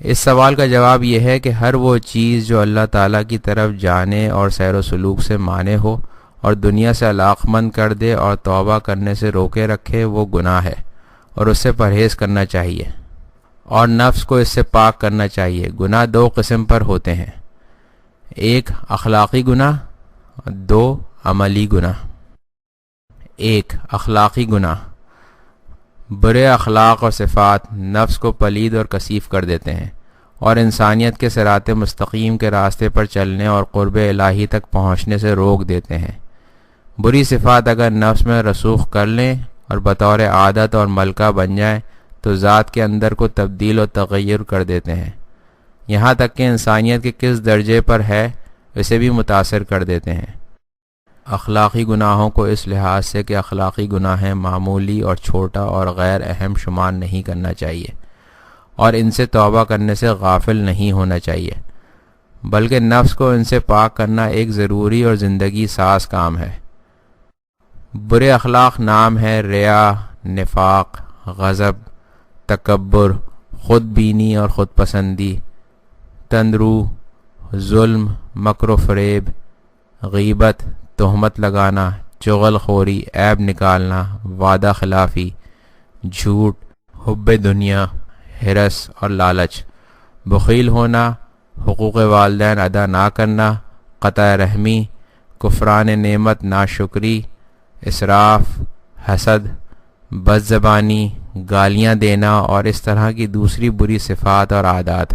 اس سوال کا جواب یہ ہے کہ ہر وہ چیز جو اللہ تعالیٰ کی طرف جانے اور سیر و سلوک سے مانے ہو اور دنیا سے علاقمند کر دے اور توبہ کرنے سے روکے رکھے، وہ گناہ ہے اور اس سے پرہیز کرنا چاہیے اور نفس کو اس سے پاک کرنا چاہیے. گناہ 2 قسم پر ہوتے ہیں، 1 اخلاقی گناہ، 2 عملی گناہ. 1 اخلاقی گناہ. برے اخلاق اور صفات نفس کو پلید اور کثیف کر دیتے ہیں اور انسانیت کے صراط مستقیم کے راستے پر چلنے اور قرب الہی تک پہنچنے سے روک دیتے ہیں. بری صفات اگر نفس میں رسوخ کر لیں اور بطور عادت اور ملکہ بن جائیں تو ذات کے اندر کو تبدیل و تغیر کر دیتے ہیں، یہاں تک کہ انسانیت کے کس درجے پر ہے اسے بھی متاثر کر دیتے ہیں. اخلاقی گناہوں کو اس لحاظ سے کہ اخلاقی گناہیں معمولی اور چھوٹا اور غیر اہم شمار نہیں کرنا چاہیے اور ان سے توبہ کرنے سے غافل نہیں ہونا چاہیے، بلکہ نفس کو ان سے پاک کرنا ایک ضروری اور زندگی ساز کام ہے. برے اخلاق نام ہے ریا، نفاق، غضب، تکبر، خود بینی اور خود پسندی، تندرو، ظلم، مکر و فریب، غیبت، تہمت لگانا، چغل خوری، عیب نکالنا، وعدہ خلافی، جھوٹ، حب دنیا، ہرس اور لالچ، بخیل ہونا، حقوق والدین ادا نہ کرنا، قطع رحمی، کفران نعمت، ناشکری، اسراف، حسد، بد زبانی، گالیاں دینا اور اس طرح کی دوسری بری صفات اور عادات.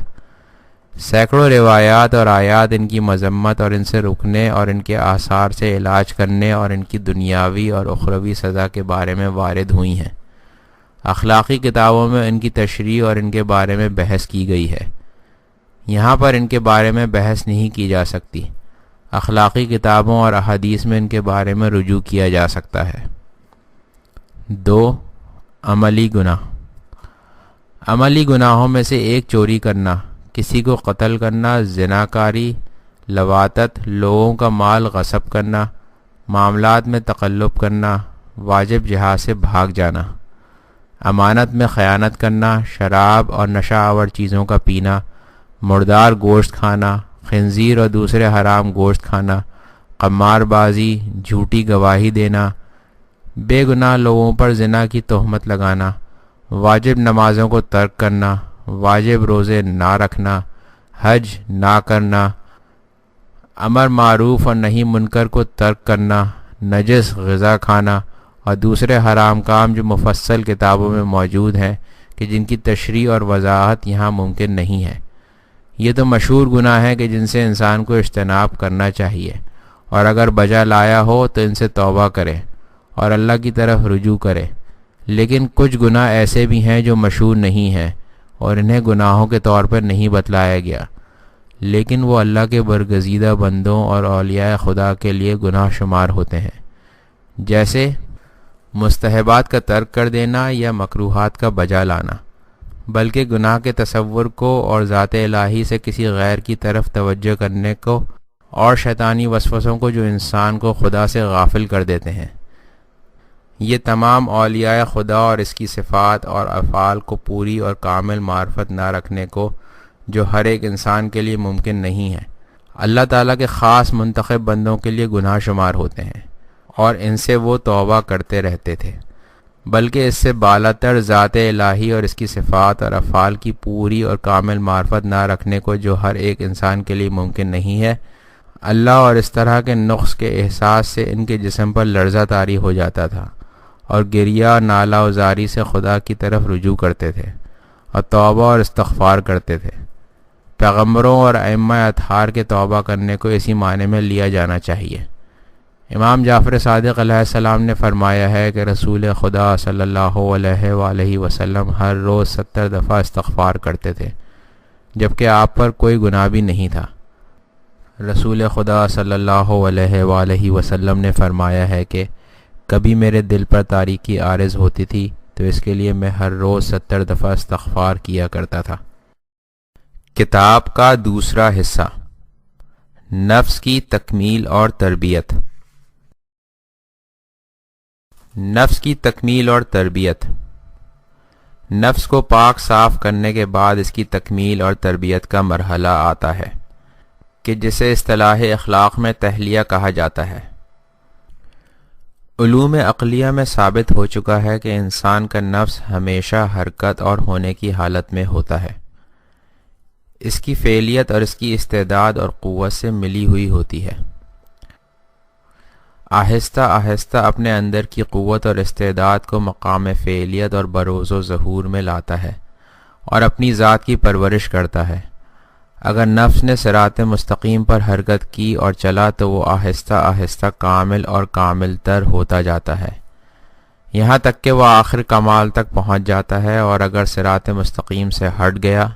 سینکڑوں روایات اور آیات ان کی مذمت اور ان سے رکنے اور ان کے آثار سے علاج کرنے اور ان کی دنیاوی اور اخروی سزا کے بارے میں وارد ہوئی ہیں. اخلاقی کتابوں میں ان کی تشریح اور ان کے بارے میں بحث کی گئی ہے. یہاں پر ان کے بارے میں بحث نہیں کی جا سکتی. اخلاقی کتابوں اور احادیث میں ان کے بارے میں رجوع کیا جا سکتا ہے. 2 عملی گناہ. عملی گناہوں میں سے ایک چوری کرنا، کسی کو قتل کرنا، زناکاری، لواطت، لوگوں کا مال غصب کرنا، معاملات میں تقلب کرنا، واجب جہاد سے بھاگ جانا، امانت میں خیانت کرنا، شراب اور نشہ آور چیزوں کا پینا، مردار گوشت کھانا، خنزیر اور دوسرے حرام گوشت کھانا، قمار بازی، جھوٹی گواہی دینا، بے گناہ لوگوں پر زنا کی تہمت لگانا، واجب نمازوں کو ترک کرنا، واجب روزے نہ رکھنا، حج نہ کرنا، امر معروف اور نہی منکر کو ترک کرنا، نجس غذا کھانا اور دوسرے حرام کام جو مفصل کتابوں میں موجود ہیں کہ جن کی تشریح اور وضاحت یہاں ممکن نہیں ہے. یہ تو مشہور گناہ ہیں کہ جن سے انسان کو اجتناب کرنا چاہیے اور اگر بجا لایا ہو تو ان سے توبہ کرے اور اللہ کی طرف رجوع کرے. لیکن کچھ گناہ ایسے بھی ہیں جو مشہور نہیں ہیں اور انہیں گناہوں کے طور پر نہیں بتلایا گیا، لیکن وہ اللہ کے برگزیدہ بندوں اور اولیاء خدا کے لیے گناہ شمار ہوتے ہیں. جیسے مستحبات کا ترک کر دینا یا مکروہات کا بجا لانا، بلکہ گناہ کے تصور کو اور ذات الہی سے کسی غیر کی طرف توجہ کرنے کو اور شیطانی وسوسوں کو جو انسان کو خدا سے غافل کر دیتے ہیں۔ یہ تمام اولیاء خدا اور اس کی صفات اور افعال کو پوری اور کامل معرفت نہ رکھنے کو جو ہر ایک انسان کے لیے ممکن نہیں ہے، اللہ تعالیٰ کے خاص منتخب بندوں کے لیے گناہ شمار ہوتے ہیں، اور ان سے وہ توبہ کرتے رہتے تھے، بلکہ اس سے بالاتر ذات الہی اور اس کی صفات اور افعال کی پوری اور کامل معرفت نہ رکھنے کو جو ہر ایک انسان کے لیے ممکن نہیں ہے، اللہ اور اس طرح کے نقص کے احساس سے ان کے جسم پر لرزہ طاری ہو جاتا تھا، اور گریہ نالہ و زاری سے خدا کی طرف رجوع کرتے تھے اور توبہ اور استغفار کرتے تھے۔ پیغمبروں اور ائمہ اطہار کے توبہ کرنے کو اسی معنی میں لیا جانا چاہیے۔ امام جعفر صادق علیہ السلام نے فرمایا ہے کہ رسول خدا صلی اللہ علیہ وآلہ وسلم ہر روز 70 دفعہ استغفار کرتے تھے، جبکہ آپ پر کوئی گناہ بھی نہیں تھا۔ رسول خدا صلی اللہ علیہ وآلہ وسلم نے فرمایا ہے کہ کبھی میرے دل پر تاریکی عارض ہوتی تھی تو اس کے لیے میں ہر روز 70 دفعہ استغفار کیا کرتا تھا۔ کتاب کا دوسرا حصہ، نفس کی تکمیل اور تربیت۔ نفس کی تکمیل اور تربیت۔ نفس کو پاک صاف کرنے کے بعد اس کی تکمیل اور تربیت کا مرحلہ آتا ہے کہ جسے اصطلاح اخلاق میں تحلیہ کہا جاتا ہے۔ علوم عقلیہ میں ثابت ہو چکا ہے کہ انسان کا نفس ہمیشہ حرکت اور ہونے کی حالت میں ہوتا ہے۔ اس کی فعلیت اور اس کی استعداد اور قوت سے ملی ہوئی ہوتی ہے۔ آہستہ آہستہ اپنے اندر کی قوت اور استعداد کو مقام فعلیت اور بروز و ظہور میں لاتا ہے اور اپنی ذات کی پرورش کرتا ہے۔ اگر نفس نے صراط مستقیم پر حرکت کی اور چلا تو وہ آہستہ آہستہ کامل اور کامل تر ہوتا جاتا ہے، یہاں تک کہ وہ آخر کمال تک پہنچ جاتا ہے، اور اگر صراط مستقیم سے ہٹ گیا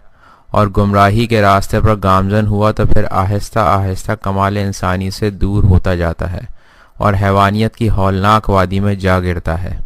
اور گمراہی کے راستے پر گامزن ہوا تو پھر آہستہ آہستہ کمال انسانی سے دور ہوتا جاتا ہے اور حیوانیت کی ہولناک وادی میں جا گرتا ہے۔